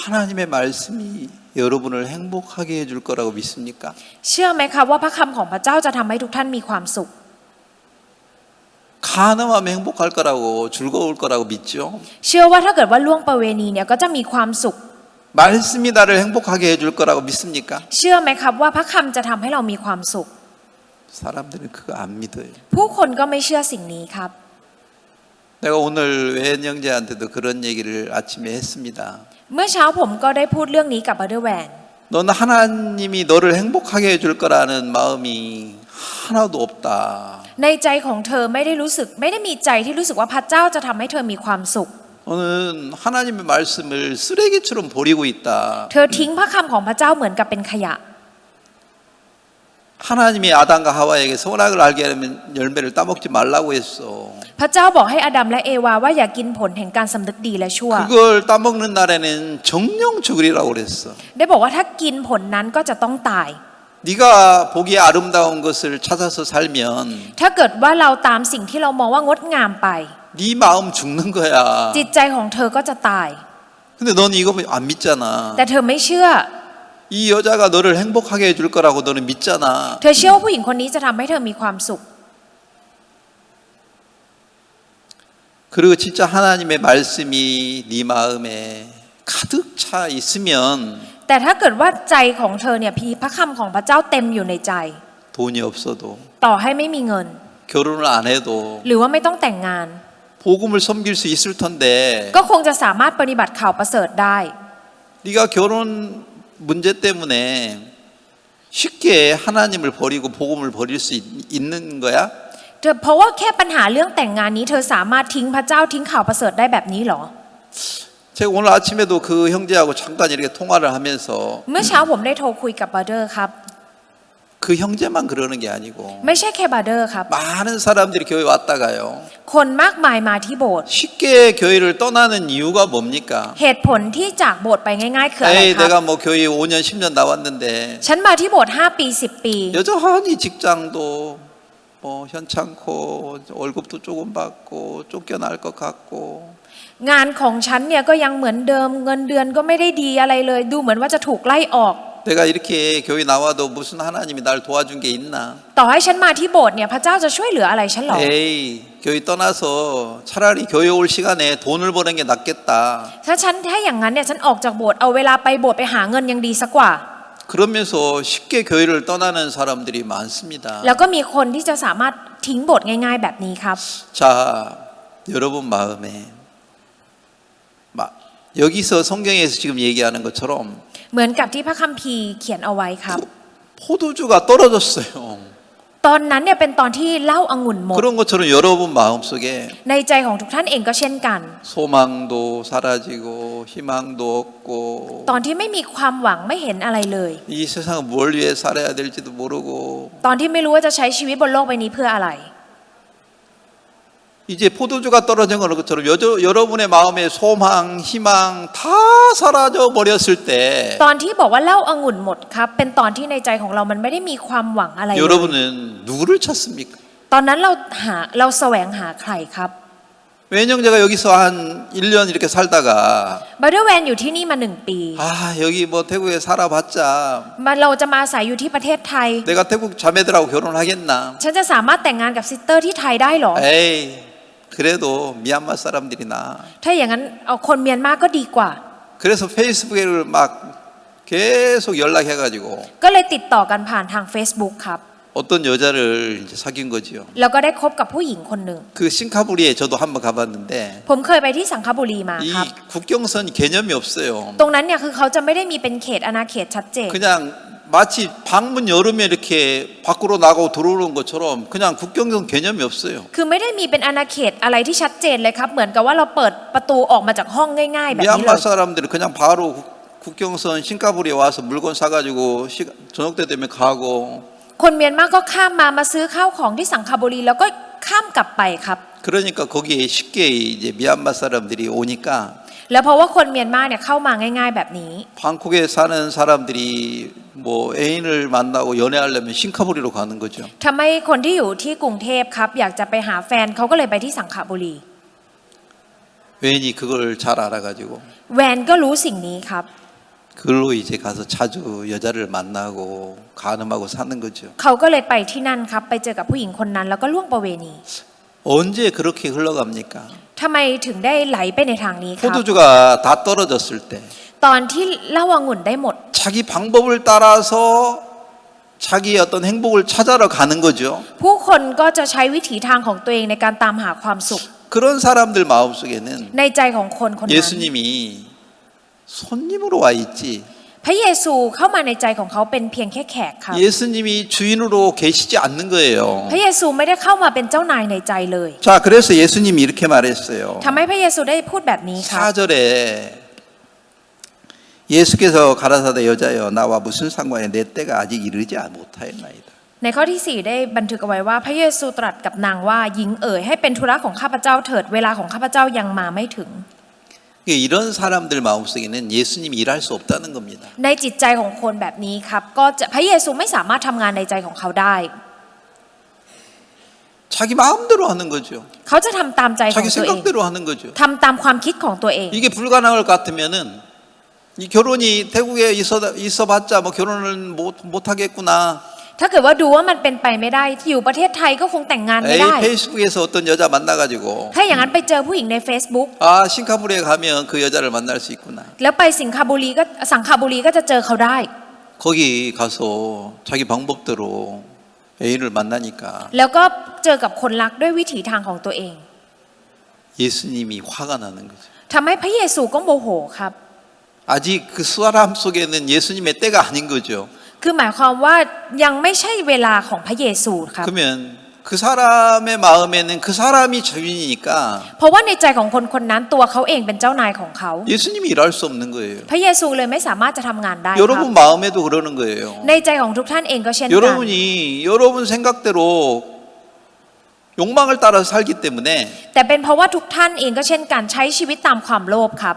하나님의 말씀이 여러분을 행복하게 해줄 거라고 믿습니까? เชื่อไหมครับว่าพระคำของพระเจ้าจะทำให้ทุกท่านมีความสุข 가늠하면 행복할 거라고 즐거울 거라고 믿죠? เชื่อว่าถ้าเกิดว่าล่วงประเวณีเนี่ยก็จะมีความสุข 말씀이 나를 행복하게 해줄 거라고 믿습니까? เชื่อไหมครับว่าพระคำจะทำให้เรามีความสุข 사람들은 그거 안 믿어요. ผู้คนก็ไม่เชื่อสิ่งนี้ครับ 내가 오늘 외인 형제한테도 그런 얘기를 아침에 했습니다. เมื่อเช้าผมก็ได้พูดเรื่องนี้กับบัตเตอร์แวน 넌 하나님이 너를 행복하게 해줄 거라는 마음이 하나도 없다. ในใจของเธอไม่ได้มีใจที่รู้สึกว่าพระเจ้าจะทำให้เธอมีความสุข 너는 하나님의 말씀을 쓰레기처럼 버리고 있다. เธอทิ้งพระคำของพระเจ้าเหมือนกับเป็นขยะ 하나님이 아담과 하와에게 선악을 알게 하려면 열매를 따먹지 말라고 했어. พระเจ้าบอกให้อาดัมและเอวาว่าอย่ากินผลแห่งการสำนึกดีและชั่ว 그걸 따먹는 날에는 정령 죽으리라고 그랬어. ได้บอกว่าถ้ากินผลนั้นก็จะต้องตาย 네가 보기에 아름다운 것을 찾아서 살면 ถ้าเกิดว่าเราตามสิ่งที่เรามองว่างดงามไป 네 마음 죽는 거야. จิตใจของเธอก็จะตาย 근데 넌 이거 안 믿잖아. แต่เธอไม่เชื่อ 이 여자가 너를 행복하게 해줄 거라고 너는 믿잖아. เธอเชื่อว่าผู้หญิงคนนี้จะทำให้เธอมีความสุข 그리고 진짜 하나님의 말씀이 네 마음에 가득 차 있으면 แต่ถ้าเกิดว่าใจของเธอเนี่ยพีพระคำของพระเจ้าเต็มอยู่ในใจ 돈이 없어도 ต่อให้ไม่มีเงิน 결혼을 안 해도 หรือว่าไม่ต้องแต่งงาน 복음을 섬길 수 있을 텐데 ก็คงจะสามารถปฏิบัติข่าวประเสริฐได้ 네가 결혼 문제 때문에 쉽게 하나님을 버리고 복음을 버릴 수 있는 거야? เพราะว่าแค่ปัญหาเรื่องแต่งงานนี้เธอสามารถทิ้งพระเจ้าทิ้งข่าวประเสริฐได้แบบนี้เหรอ 제가 오늘 아침에도 그 형제하고 잠깐 이렇게 통화를 하면서 เมื่อเช้าผมได้โทรคุยกับบาร์เดอร์ครับ 그 형제만 그러는 게 아니고 ไม่ใช่แค่บาร์เดอร์ครับ 많은 사람들이 교회 왔다가요. คนมากมายมาที่โบสถ์ 쉽게 교회를 떠나는 이유가 뭡니까? เหตุผลที่จากโบสถ์ไปง่ายๆคืออะไร 에이 ครับ 내가 뭐 교회 5년 10년 나왔는데 ฉันมาที่โบสถ์5 ปี 10 ปี 여전히 직장도 뭐 현찮고 월급도 조금 받고 쫓겨날 것 같고 งานของฉันเนี่ยก็ยังเหมือนเดิมเงินเดือนก็ไม่ได้ดีอะไรเลย ดูเหมือนว่าจะถูกไล่ออก 내가 이렇게 교회 나와도 무슨 하나님이 날 도와준 게 있나? ต่อให้ฉันมาที่โบสถ์เนี่ยพระเจ้าจะช่วยเหลืออะไรฉันหรอ 에이 교회 떠나서 차라리 교회 올 시간에 돈을 버는 게 낫겠다. ถ้าอย่างนั้นเนี่ยฉันออกจากโบสถ์เอาเวลาไปโบสถ์ไปหาเงินยังดีสักกว่า 그러면서 쉽게 교회를 떠나는 사람들이 많습니다. แล้วก็มีคนที่จะสามารถทิ้งโบสถ์ง่ายๆแบบนี้ครับ 자, 여러분 마음에 여기서 성경에서 지금 얘기하는 것처럼 เหมือนกับที่พระคัมภีร์เขียนเอาไว้ครับ 포도주가 떨어졌어요. ตอนนั้นเนี่ยเป็นตอนที่เหล้าองุ่นหมด 그런 것처럼 여러분 마음속에 ในใจของทุกท่านเองก็เช่นกัน 소망도 사라지고 희망도 없고 ตอนที่ไม่มีความหวังไม่เห็นอะไรเลย 이 세상을 뭘 위해 살아야 될지도 모르고 ตอนที่ไม่รู้ว่าจะใช้ชีวิตบนโลกใบนี้เพื่ออะไร 이제 포도주가 떨어진 것처럼 여러분의 마음의 소망, 희망 다 사라져 버렸을 때 ตอนที่บอกว่าเหล้าองุ่นหมดครับเป็นตอนที่ในใจของเรามันไม่ได้มีความหวังอะไรเลย 여러분은 누구를 찾습니까? ตอนนั้นเราแสวงหาใครครับ 외형제가 여기서 한 1년 이렇게 살다가 บัตเตอร์แวนอยู่ที่นี่มา1 ปี 아 여기 뭐 태국에 살아봤자 เราจะมาอาศัยอยู่ที่ประเทศไทย 내가 태국 자매들하고 결혼하겠나? ฉันจะสามารถแต่งงานกับซิสเตอร์ที่ไทยได้หรอ 에이 그래도 미얀마 사람들이 나. ถ้าอย่างนั้นเอาคนเมียนมาก็ดีกว่า 그래서 페이스북을 막 계속 연락해가지고 ก็เลยติดต่อกันผ่านทาง Facebook ครับ 어떤 여자를 이제 사귄 거지요. แล้วก็ได้คบกับผู้หญิงคนหนึ่ง 그 싱카부리에 저도 한번 가봤는데 ผมเคยไปที่สังขบุรีมา 이 ครับ 국경선 개념이 없어요. ตรงนั้นเนี่ยคือเขาจะไม่ได้มีเป็นเขตอาณาเขตชัดเจน 그냥 마치 방문 열으면 이렇게 밖으로 나가고 들어오는 것처럼 그냥 국경선 개념이 없어요. คือไม่ได้มีเป็นอาณาเขตอะไรที่ชัดเจนเลยครับเหมือนกับว่าเราเปิดประตูออกมาจากห้องง่ายๆแบบนี้เล 미얀마 ย 사람들은 그냥 바로 국경선 싱카부리에 와서 물건 사가지고 저녁 때 되면 가고 คนเมียนมาก็ข้ามมาซื้อข้าวของที่สังขบุรีแล้วก็ข้ามกลับไปครับ 그러니까 거기에 쉽게 이제 미얀마 사람들이 오니까 แล้วเพราะว่าคนเมียนมาเนี่ยเข้ามาง่ายๆแบบนี้ 방콕에 사는 사람들이 뭐 애인을 만나고 연애하려면 싱카부리로 가는 거죠. ทำให้คนที่อยู่ที่กรุงเทพครับอยากจะไปหาแฟนเขาก็เลยไปที่สังขบุรี 웬이 그걸 잘 알아가지고 แวนก็รู้สิ่งนี้ครับ 그걸로 이제 가서 자주 여자를 만나고 가늠하고 사는 거죠. เขาก็เลยไปที่นั่นครับไปเจอกับผู้หญิงคนนั้นแล้วก็ล่วงประเวณี 언제 그렇게 흘러갑니까? ทำไมถึงได้ไหลไปในทางนี้ครับ 포도주가 다 떨어졌을 때 ตอนที่เหล้าองุ่นได้หมด 자기 방법을 따라서 자기 어떤 행복을 찾아러 가는 거죠. ผู้คนก็จะใช้วิถีทางของตัวเองในการตามหาความสุข 그런 사람들 마음속에는 ในใจของคนคนนั้น 예수님이 손님으로 와 있지. พระเยซูเข้ามาในใจของเขาเป็นเพียงแค่แขกครับ 예수님이 주인으로 계시지 않는 거예요. พระเยซูไม่ได้เข้ามาเป็นเจ้านายในใจเลย 자, 그래서 예수님이 이렇게 말했어요. ทำให้พระเยซูได้พูดแบบนี้ครับ 4절에 예수께서 가라사대 여자여 나와 무슨 상관이 내 때가 아직 이르지 못하였나이다. ในข้อที่ 4 ได้บันทึกเอาไว้ว่าพระเยซูตรัสกับนางว่าหญิงเอ๋ยให้เป็นธุระของข้าพเจ้าเถิดเวลาของข้าพเจ้ายังมาไม่ถึง 이런 사람들 마음속에는 예수님이 일할 수 없다는 겁니다. ในจิตใจของคนแบบนี้ครับก็จะพระเยซูไม่สามารถทำงานในใจของเขาได้ 자기 마음대로 하는 거죠. เขาจะทำตามใจของ 자기 ตัวเอง 생각대로 하는 거죠. ทำตามความคิดของตัวเอง 이게 불가능할 것 같으면은 이 결혼이 태국에 있어봤자 뭐 결혼을 못 하겠구나. ถ้าเกิดว่าดูว่ามันเป็นไปไม่ได้ที่อยู่ประเทศไทยก็คงแต่งงานไม่ 에이 ได้ 페이스북에서 어떤 여자 만나가지고 ถ้าอย่างนั้นไปเจอผู้หญิงใน Facebook 아 싱카부리에 가면 그 여자를 만날 수 있구나. แล้วไปสังขบุรีก็จะเจอเขาได้ 거기 가서 자기 방법대로 애인을 만나니까 แล้วก็เจอกับคนรักด้วยวิถีทางของตัวเอง 예수님이 화가 나는 거죠. ทำให้พระเยซูก็โมโหครับ 아직 그 사람 속에는 예수님의 때가 아닌 거죠. คือหมายความว่ายังไม่ใช่เวลาของพระเยซูครับ 그러면 그 사람의 마음에는 그 사람이 주인이니까 เพราะว่าในใจของคนคนนั้นตัวเขาเองเป็นเจ้านายของเขา 예수님이 일할 수 없는 거예요. พระเยซูเลยไม่สามารถจะทำงานได้ครับ 여러분 마음에도 그러는 거예요. ในใจของทุกท่านเองก็เช่นกัน 여러분이 여러분 생각대로 욕망을 따라서 살기 때문에 แต่เป็นเพราะว่าทุกท่านเองก็เช่นกันใช้ชีวิตตามความโลภครับ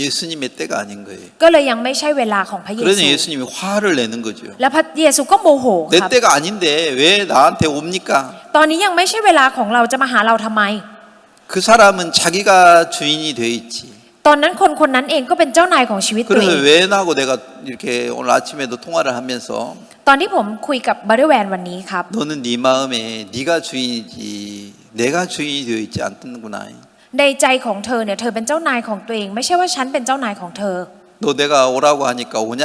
예수님의 때가 아닌 거예요. ก็เลยยังไม่ใช่เวลาของพระเยซู 그러니 예수님이 화를 내는 거죠. และพระเยซูก็โมโห 내 ครับ 때가 아닌데 왜 나한테 옵니까? ตอนนี้ยังไม่ใช่เวลาของเราจะมาหาเราทำไม 그 사람은 자기가 주인이 돼 있지. ตอนนั้นคนคนนั้นเองก็เป็นเจ้านายของชีวิตตัวเอ 그래서 ง 웬하고 내가 이렇게 오늘 아침에도 통화를 하면서 ตอนที่ผมคุยกับบัตเตอร์แวนวันนี้ครับ 너는 네 마음에 네가 주인이지 내가 주인이 되어 있지 않는구나. ในใจของเธอเนี่ยเธอเป็นเจ้านายของตัวเองไม่ใช่ว่าฉันเป็นเจ้านายของเธอ 너 내가 오라고 하니까 오냐?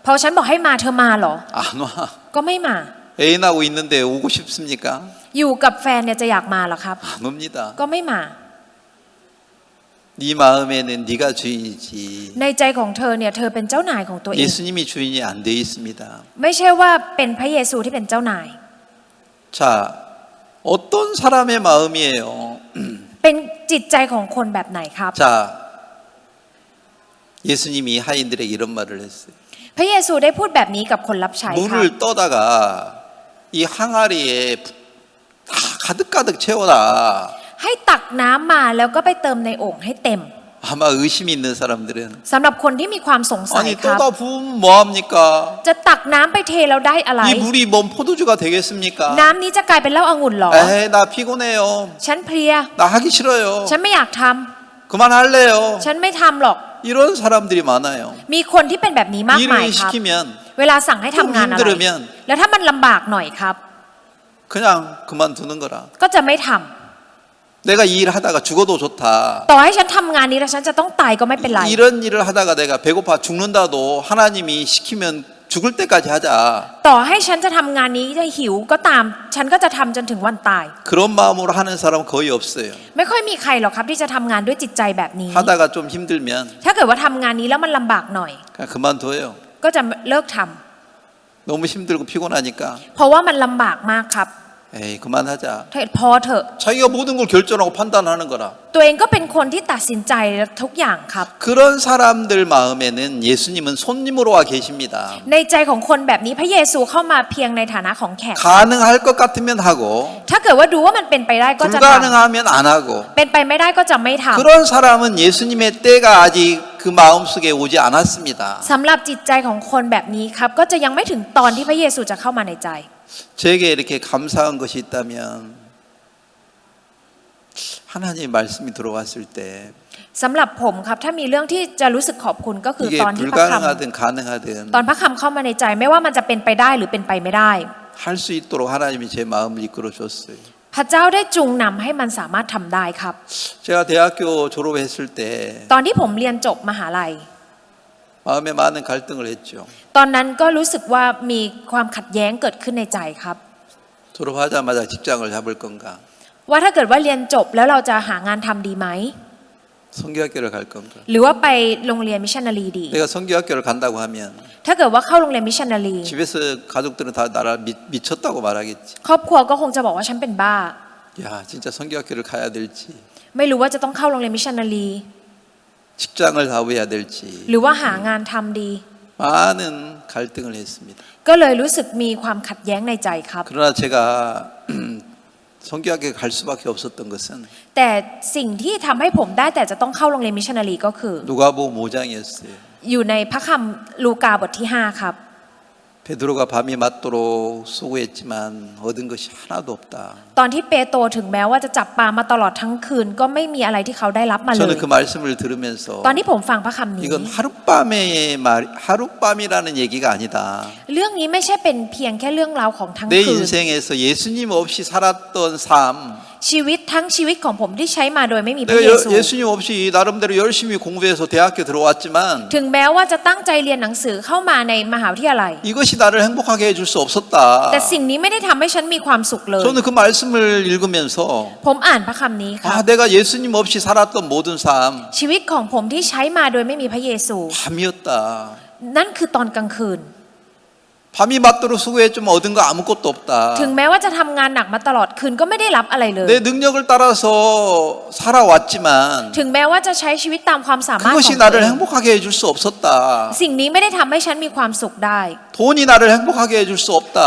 พอฉันบอกให้มาเธอมาเหรอ 안 와. ก็ไม่มา 애인하고 있는데 오고 싶습니까? อยู่กับแฟนเนี่ยจะอยากมาเหรอครับ 안 옵니다. ก็ไม่มา 네 마음에는 네가 주인이지 ในใจของเธอเนี่ยเธอเป็นเจ้านายของตัวเอง 예수님이 주인이 안 돼 있습니다. ไม่ใช่ว่าเป็นพระเยซูที่เป็นเจ้านาย 자, 어떤 사람의 마음이에요? เป็นจิตใจของคนแบบไหนครับ 자, 예수님이 하인들에게 이런 말을 했어요. พระเยซูได้พูดแบบนี้กับคนรับใช้ครับ 물을 떠다가 이 항아리에 다 가득가득 채워라. ให้ตักน้ำมาแล้วก็ไปเติมในโอ่งให้เต็ม 아마 의심이 있는 사람들은 สำหรับคนที่มีความสงสัย 아니 ครับ 또다 부으면 뭐합니까? จะตักน้ำไปเทแล้วได้อะไร 이 물이 뭔 포도주가 되겠습니까? น้ำนี้จะกลายเป็นเหล้าองุ่นเหรอ 에이 나 피곤해요. ฉันเพลีย 나 하기 싫어요. ฉันไม่อยากท 그만할래요. ำฉันไม่ทำหรอก 이런 사람들이 많아요. มีคนที่เป็นแบบนี้มากมาย 일을 ครับ 시키면 เวลาสั่งให้ทำงานอะไร 힘들으면 แล้วถ้ามันลำบากหน่อยครับ 그냥 그만두는 거라. ก็จะไม่ทำ 내가 이 일 하다가 죽어도 좋다. ต่อให้ฉันทำงานนี้แล้วฉันจะต้องตายก็ไม่เป็นไร 이런 일을 하다가 내가 배고파 죽는다도 하나님이 시키면 죽을 때까지 하자. ต่อให้ฉันจะทำงานนี้จะหิวก็ตาม ฉันก็จะทำจนถึงวันตาย 그런 마음으로 하는 사람 거의 없어요. ไม่ค่อยมีใครหรอกครับที่จะทำงานด้วยจิตใจแบบนี้ 하다가 좀 힘들면 ถ้าเกิดว่าทำงานนี้แล้วมันลำบากหน่อย 그냥 그만둬요. ก็จะเลิกทำ 너무 힘들고 피곤하니까 เพราะว่ามันลำบากมากครับ 에이 그만하자. พอเถอะ 자기가 모든 걸 결정하고 판단하는 거라. ตัวเองก็เป็นคนที่ตัดสินใจทุกอย่างครับ 그런 사람들 마음에는 예수님은 손님으로 와 계십니다. ในใจของคนแบบนี้พระเยซูเข้ามาเพียงในฐานะของแขก 가능할 것 같으면 하고 ถ้าเกิดว่าดูว่ามันเป็นไปได้ก็จะท 불가능하면 안 하고 ำเป็นไปไม่ได้ก็จะไม่ท 그런 사람은 예수님의 때가 아직 그 마음속에 오지 않았습니다. ำสำหรับจิตใจของคนแบบนี้ครับก็จะยังไม่ถึงตอนที่พระเยซูจะเข้ามาในใจ 저에게 이렇게 감사한 것이 있다면 하나님의 말씀이 들어왔을 때 สำหรับผมครับถ้ามีเรื่องที่จะรู้สึกขอบคุณก็คือ 이게 ตอนที่พระค 불가능하든 가능하든 ำตอนพระคำเข้ามาในใจไม่ว่ามันจะเป็นไปได้หรือเป็นไปไม่ได้ 할 수 있도록 하나님이 제 마음을 이끌어 줬어요. พระเจ้าได้จูงนำให้มันสามารถทำได้ครับ 제가 대학교 졸업했을 때 ตอนที่ผมเรียนจบมหาลัย 마음에 많은 갈등을 했죠. ตอนนั้นก็รู้สึกว่ามีความขัดแย้งเกิดขึ้นในใจครับ 졸업하자마자 직장을 잡을 건가? ว่าถ้าเกิดว่าเรียนจบแล้วเราจะหางานทำดีไหม 성교학교를 갈 건가? หรือว่าไปโรงเรียนมิชชันนารีดี 내가 성교학교를 간다고 하면 ถ้าเกิดว่าเข้าโรงเรียนมิชชันนารี 집에서 가족들은 다 나를 미쳤다고 말하겠지. ครอบครัวก็คงจะบอกว่าฉันเป็นบ้า 야, 진짜 성교학교를 가야 될지, ไม่รู้ว่าจะต้องเข้าโรงเรียนมิชชันนารี 직장을 다워야 될지 หรือว่าหางานทำดี 많은 갈등을 했습니다. ก็เลยรู้สึกมีความขัดแย้งในใจครับ 그러나 제가 성교학교에 갈 수밖에 없었던 것은 แต่สิ่งที่ทำให้ผมได้แต่จะต้องเข้าโรงเรียนมิชชันนารีก็คือ 누가복음 5장이었어요. อยู่ในพระคัมภีร์ลูกาบทที่ 5 ครับ 베드로가 밤이 맞도록 수고했지만 얻은 것이 하나도 없다. ตอนที่เปโตรถึงแม้ว่าจะจับปลามาตลอดทั้งคืนก็ไม่มีอะไรที่เขาได้รับมาเลย 저는 그 말씀을 들으면서 ตอนที่ผมฟังพระคำนี้ 이건 하룻밤의 말, 하룻밤이라는 얘기가 아니다. เรื่องนี้ไม่ใช่เป็นเพียงแค่เรื่องราวของทั้ง 내 คืน 인생에서 예수님 없이 살았던 삶, ชีวิตทั้งชีวิตของผมที่ใช้มาโดยไม่มีพระ 내가 เยซู 예수님 없이 나름대로 열심히 공부해서 대학교 들어왔지만 ถึงแม้ว่าจะตั้งใจเรียนหนังสือเข้ามาในมหาวิทยาลัย 이것이 나를 행복하게 해줄 수 없었다. แต่สิ่งนี้ไม่ได้ทำให้ฉันมีความสุขเลย 저는 그 말씀을 읽으면서 ผมอ่านพระคำนี้ครับ 아, 내가 예수님 없이 살았던 모든 삶 ชีวิตของผมที่ใช้มาโดยไม่มีพระเยซู 밤이었다. นั่นคือตอนกลางคืน 밤이 맞도록 수고했지만 얻은 거 아무것도 없다. ถึงแม้ว่าจะทำงานหนักมาตลอดคืนก็ไม่ได้รับอะไรเลย 내 능력을 따라서 살아왔지만 ถึงแม้ว่าจะใช้ชีวิตตามความสามารถของ 그것이 ตัว 나를 เอง 행복하게 해줄 수 없었다. สิ่งนี้ไม่ได้ทำให้ฉันมีความสุขได้ 돈이 나를 행복하게 해줄 수 없다.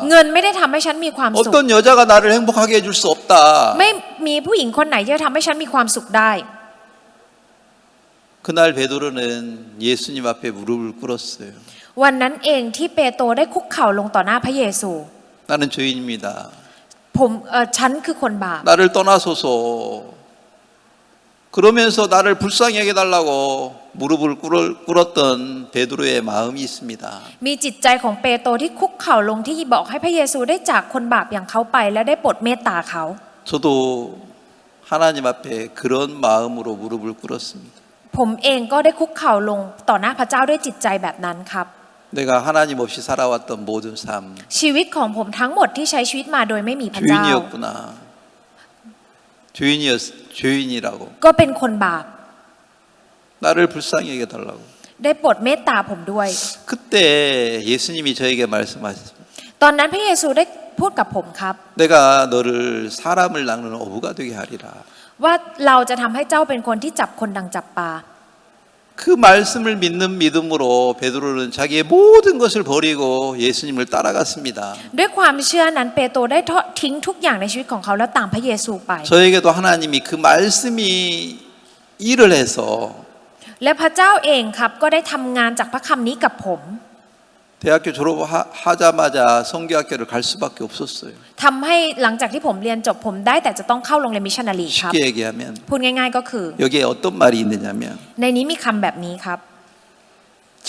เงินไม่ได้ทำให้ฉันมีความสุข 어떤 여자가 나를 행복하게 해줄 수 없다. ไม่มีผู้หญิงคนไหนที่จะทำให้ฉันมีความสุขได้ 그날 베드로는 예수님 앞에 무릎을 꿇었어요. วันนั้นเองที่เปโตรได้คุกเข่าลงต่อหน้าพระเยซู 나는 죄인입니다. ฉันคือคนบาป 나를 떠나소서. 그러면서 나를 불쌍히 여겨달라고 무릎을 꿇었던 베드로의 마음이 있습니다. มีจิตใจของเปโตรที่คุกเข่าลงที่บอกให้พระเยซูได้จากคนบาปอย่างเขาไปและได้โปรดเมตตาเขา 저도 하나님 앞에 그런 마음으로 무릎을 꿇었습니다. ผมเองก็ได้คุกเข่าลงต่อหน้าพระเจ้าด้วยจิตใจแบบนั้นครับ 내가 하나님 없이 살아왔던 모든 삶 ชีวิตของผมทั้งหมดที่ใช้ชีวิตมาโดยไม่มีพระเจ้า 죄인이었구나. 죄인이라고. ก็เป็นคนบาป 나를 불쌍히 여겨달라고. ได้โปรดเมตตาผมด้วย 그때 예수님이 저에게 말씀하셨습니다. ตอนนั้นพระเยซูได้พูดกับผมครับ 내가 너를 사람을 낚는 어부가 되게 하리라. ว่าเราจะทำให้เจ้าเป็นคนที่จับคนดังจับปลา 그 말씀을 믿는 믿음으로 베드로는 자기의 모든 것을 버리고 예수님을 따라갔습니다. ด้วยความเชื่อนั้นเปโตรได้ทิ้งทุกอย่างในชีวิตของเขาแล้วตามพระเยซูไป 저에게도 하나님이 그 말씀이 일을 해서 และพระเจ้าเองครับก็ได้ทำงานจากพระคำนี้กับผม 대학교 졸업하자마자 성교학교를 갈 수밖에 없었어요. ทำให้หลังจากที่ผมเรียนจบผมได้แต่จะต้องเข้าโรงเรียนมิชชันนารีครับ 쉽게 얘기하면 พูดง่ายๆก็คือ 여기에 어떤 말이 있느냐면 ในนี้มีคำแบบนี้ครับ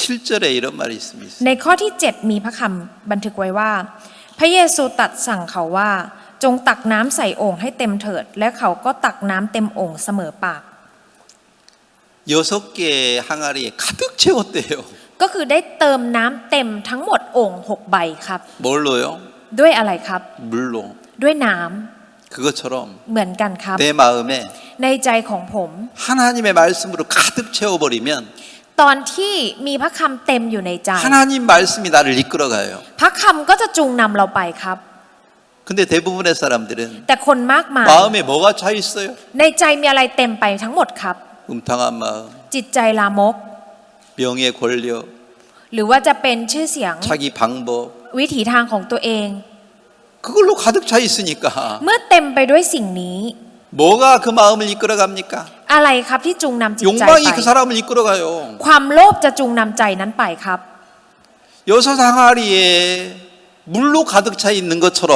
7절에 이런 말이 있습니다. ในข้อที่ 7 มีพระคำบันทึกไว้ว่า พระเยซูตรัสสั่งเขาว่าจงตักน้ำใส่โอ่งให้เต็มเถิดและเขาก็ตักน้ำเต็มโอ่งเสมอปาก 6개의 항아리에 가득 채웠대요. ก็คือได้เติมน้ำเต็มทั้งหมดโอ่ง6ใบครับ 뭘로요? ด้วยอะไรครับ 물로. ด้วยน้ 그것처럼 ำเหมือนกันครับ 내 마음에 ในใจของผม 하나님의 말씀으로 가득 채워버리면 ตอนที่มีพระคำเต็มอยู่ในใจ 하나님 말씀이 나를 이끌어가요. พระคำก็จะจูงนำเราไปครับ 근데 대부분의 사람들은 แต่คนมากมาย 마음에 뭐가 차 있어요? ในใจมีอะไรเต็มไปทั้งหมดครับ 음탕한 마음, จิตใจลามก 명예 권력, หรือว่าจะเป็นชื่อเสียง 자기 방법 วิถีทางของตัวเอง 그걸로 가득 차 있으니까 เมื่อเต็มไปด้วยสิ่งนี้ 뭐가 그 마음을 이끌어갑니까? อะไรครับที่จูงนำจิตใจไป 욕망이 그 사람을 이끌어가요. ความโลภจะจูงนำใจนั้นไปครับ 여섯 항아리에 물로 가득 차 있는 것처럼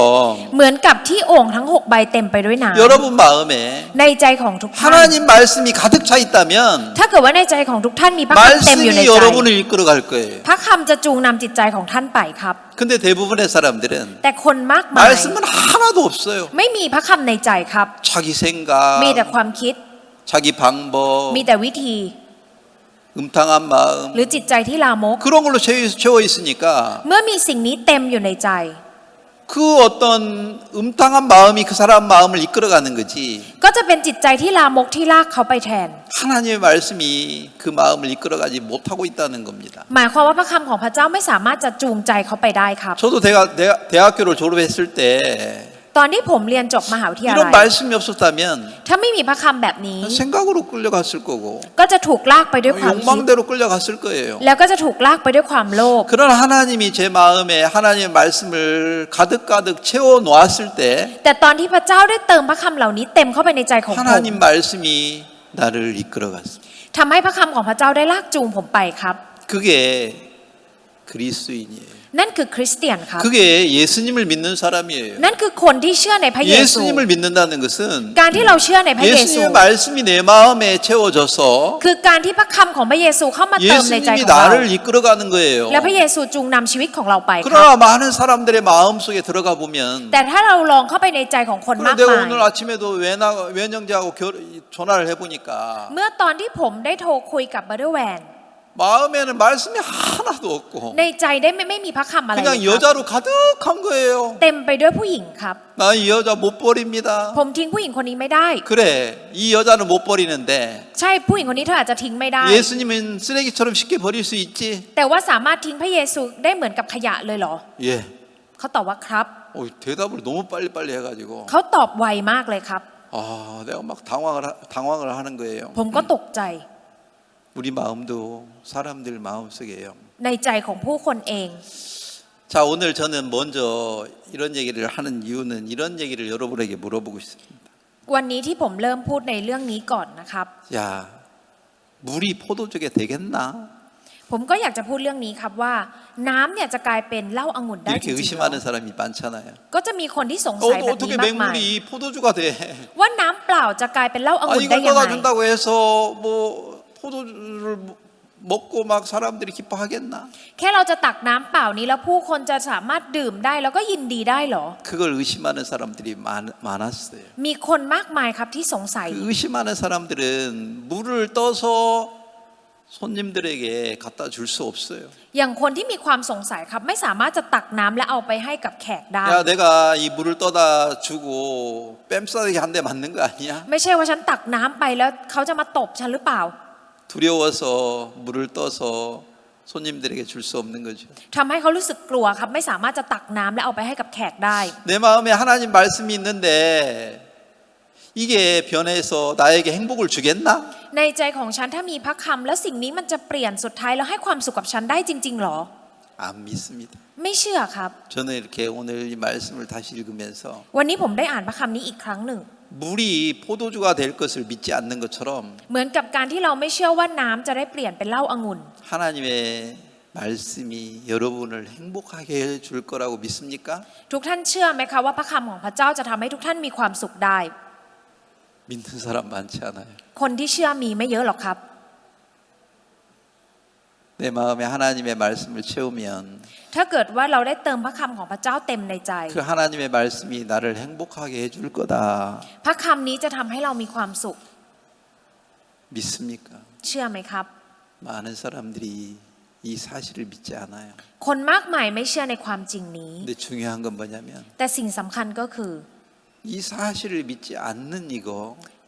เหมือนกับที่โอ่งทั้ง6ใบเต็มไปด้วยน้ 여러분 마음에 ำในใจของทุกท่าน 하나님 말씀이 가득 차 있다면 ถ้าเกิดว่าในใจของทุกท่านมีพระคำเต็มอยู่ใน 말씀이 ใจ 여러분을 이끌어갈 거예요. พระคำจะจูงนำจิตใจของท่านไปครับ 근데 대부분의 사람들은 แต่คนมากมาย 말씀은 하나도 없어요. ไม่มีพระคำในใจครับ 자기 มี 생각, แต่ความคิด 자기 방법, มีแต่วิธี 음탕한 마음 หรือจิตใจที่ลามก 그런 걸로 채워 있으니까 เมื่อมีสิ่งนี้เต็มอยู่ในใจ 그 어떤 음탕한 마음이 그 사람 마음을 이끌어가는 거지 ก็จะเป็นจิตใจที่ลามกที่ลากเขาไปแทน 하나님의 말씀이 그 마음을 이끌어가지 못하고 있다는 겁니다. หมายความว่าพระคำของพระเจ้าไม่สามารถจะจูงใจเขาไปได้ครับ 저도 대학교를 졸업했을 때 ตอนที่ผมเรียนจบมหาวิทยา 이런 ลัย 말씀이 없었다면 ถ้าไม่มีพระคำแบบนี้ 생각으로 끌려갔을 거고 ก็จะถูกลากไปด้วยความคิด 욕망대로 끌려갔을 거예요. แล้วก็จะถูกลากไปด้วยความโลภ 그런 하나님이 제 마음에 하나님의 말씀을 가득 채워 놓았을 때 แต่ตอนที่พระเจ้าได้เติมพระคำเหล่านี้เต็มเข้าไปในใจของผม 하나님 말씀이 나를 이끌어갔습니다. ทำให้พระคำของพระเจ้าได้ลากจูงผมไปครับ 그게 그리스도인이에요. นั่นคือคริสเตียนครับ 그게 예수님을 믿는 사람이에요. นั่นคือคนที่เชื่อในพระเยซู 예수님을 믿는다는 것은 การที่เราเชื่อในพระเยซู 예수님의 말씀이 내 마음에 채워져서 คือการที่พระคำของพระเยซูเข้ามาเติมในใจ 예수님이 ของเรา 나를 이끌어가는 거예요. และพระเยซูจูงนำชีวิตของเราไปครับ 그러나 많은 사람들의 마음 속에 들어가 보면 แต่ถ้าเราลองเข้าไปในใจของคนมาก 내가 มาย 오늘 아침에도 외형제하고 전화를 해보니까 เมื่อตอนที่ผมได้โทรคุยกับบัตเตอร์แวน 마음에는 말씀이 하나도 없고 ในใจได้ไม่มีพระคำอะไรเลย 그냥 ครับ 여자로 가득한 거예요. เต็มไปด้วยผู้หญิงครับ 나 이 여자 못 버립니다. ผมทิ้งผู้หญิงคนนี้ไม่ได้ 그래, 이 여자는 못 버리는데 ใช่ผู้หญิงคนนี้เธออาจจะทิ้งไม่ได้ 예수님은 쓰레기처럼 쉽게 버릴 수 있지? แต่ว่าสามารถทิ้งพระเยซูได้เหมือนกับขยะเลยเหรอ 예. เขาตอบว่าครับ 대답을 너무 빨리빨리 해가지고 เขาตอบไวมากเลยครับ 내가 막 당황을 하는 거예요. ผมก็ตกใจ 우리 마음도 사람들 마음속에요. ในใจของผู้คนเอง 자, 오늘 저는 먼저 이런 얘기를 하는 이유는 이런 얘기를 여러분에게 물어보고 싶습니다. วันนี้ที่ผมเริ่มพูดในเรื่องนี้ก่อนนะครับ 야, 물이 포도주게 되겠나? ผมก็อยากจะพูดเรื่องนี้ครับว่าน้ำเนี่ยจะกลายเป็นเหล้าองุ่นได้จ 이렇게 ริงๆ 의심하는 사람이 많잖아요. ก็จะมีคนที่สงสัยแบบ 어떻게 นี้มากมาย 맹물이 포도주가 돼? ว่าน้ำเปล่าจะกลายเป็นเหล้าองุ่น 이걸 ได้ยังไง 떠다준다고 해서 뭐 포도주를 먹고 막 사람들이 기뻐하겠나? แค่เราจะตักน้ำเปล่านี้แล้วผู้คนจะสามารถดื่มได้แล้วก็ยินดีได้เหรอ 그걸 의심하는 사람들이 많았어요. มีคนมากมายครับที่สงสัย 그 의심하는 사람들은 물을 떠서 손님들에게 갖다 줄 수 없어요. อย่างคนที่มีความสงสัยครับไม่สามารถจะตักน้ำและเอาไปให้กับแขกได้ 야, 내가 이 물을 떠다 주고 뺨싸대기 한 대 맞는 거 아니야? ไม่ใช่ว่าฉันตักน้ำไปแล้วเขาจะมาตบฉันหรือเปล่า 두려워서 물을 떠서 손님들에게 줄 수 없는 거죠. ทำให้เขารู้สึกกลัวครับไม่สามารถจะตักน้ำและเอาไปให้กับแขกได้ 내 마음에 하나님 말씀이 있는데 이게 변해서 나에게 행복을 주겠나? ในใจของฉันถ้ามีพระคำแล้วสิ่งนี้มันจะเปลี่ยนสุดท้ายแล้วให้ความสุขกับฉันได้จริงๆหรอ 안 믿습니다. ไม่เชื่อครับ 저는 이렇게 오늘 이 말씀을 다시 읽으면서 วันนี้ผมได้อ่านพระคำนี้อีกครั้งหนึ่ง 물이 포도주가 될 것을 믿지 않는 것처럼 เหมือนกับการที่เราไม่เชื่อว่าน้ำจะได้เปลี่ยนเป็นเหล้าองุ่น 하나님의 말씀이 여러분을 행복하게 해줄 거라고 믿습니까? ทุกท่านเชื่อไหมคะว่าพระคำของพระเจ้าจะทำให้ทุกท่านมีความสุขได้ 믿는 사람 많지 않아요. คนที่เชื่อมีไม่เยอะหรอกครับ 내 마음에 하나님의 말씀을 채우면 ถ้าเกิดว่าเราได้เติมพระคำของพระเจ้าเต็มในใจ 그 하나님의 말씀이 나를 행복하게 해줄 거다. พระคำนี้จะทำให้เรามีความสุข 믿습니까? เชื่อไหมครับ 많은 사람들이 이 사실을 믿지 않아요. คนมากมายไม่เชื่อในความจริงนี้ 근데 중요한 건 뭐냐면 แต่สิ่งสำคัญก็คือ 이 사실을 믿지 않는 이거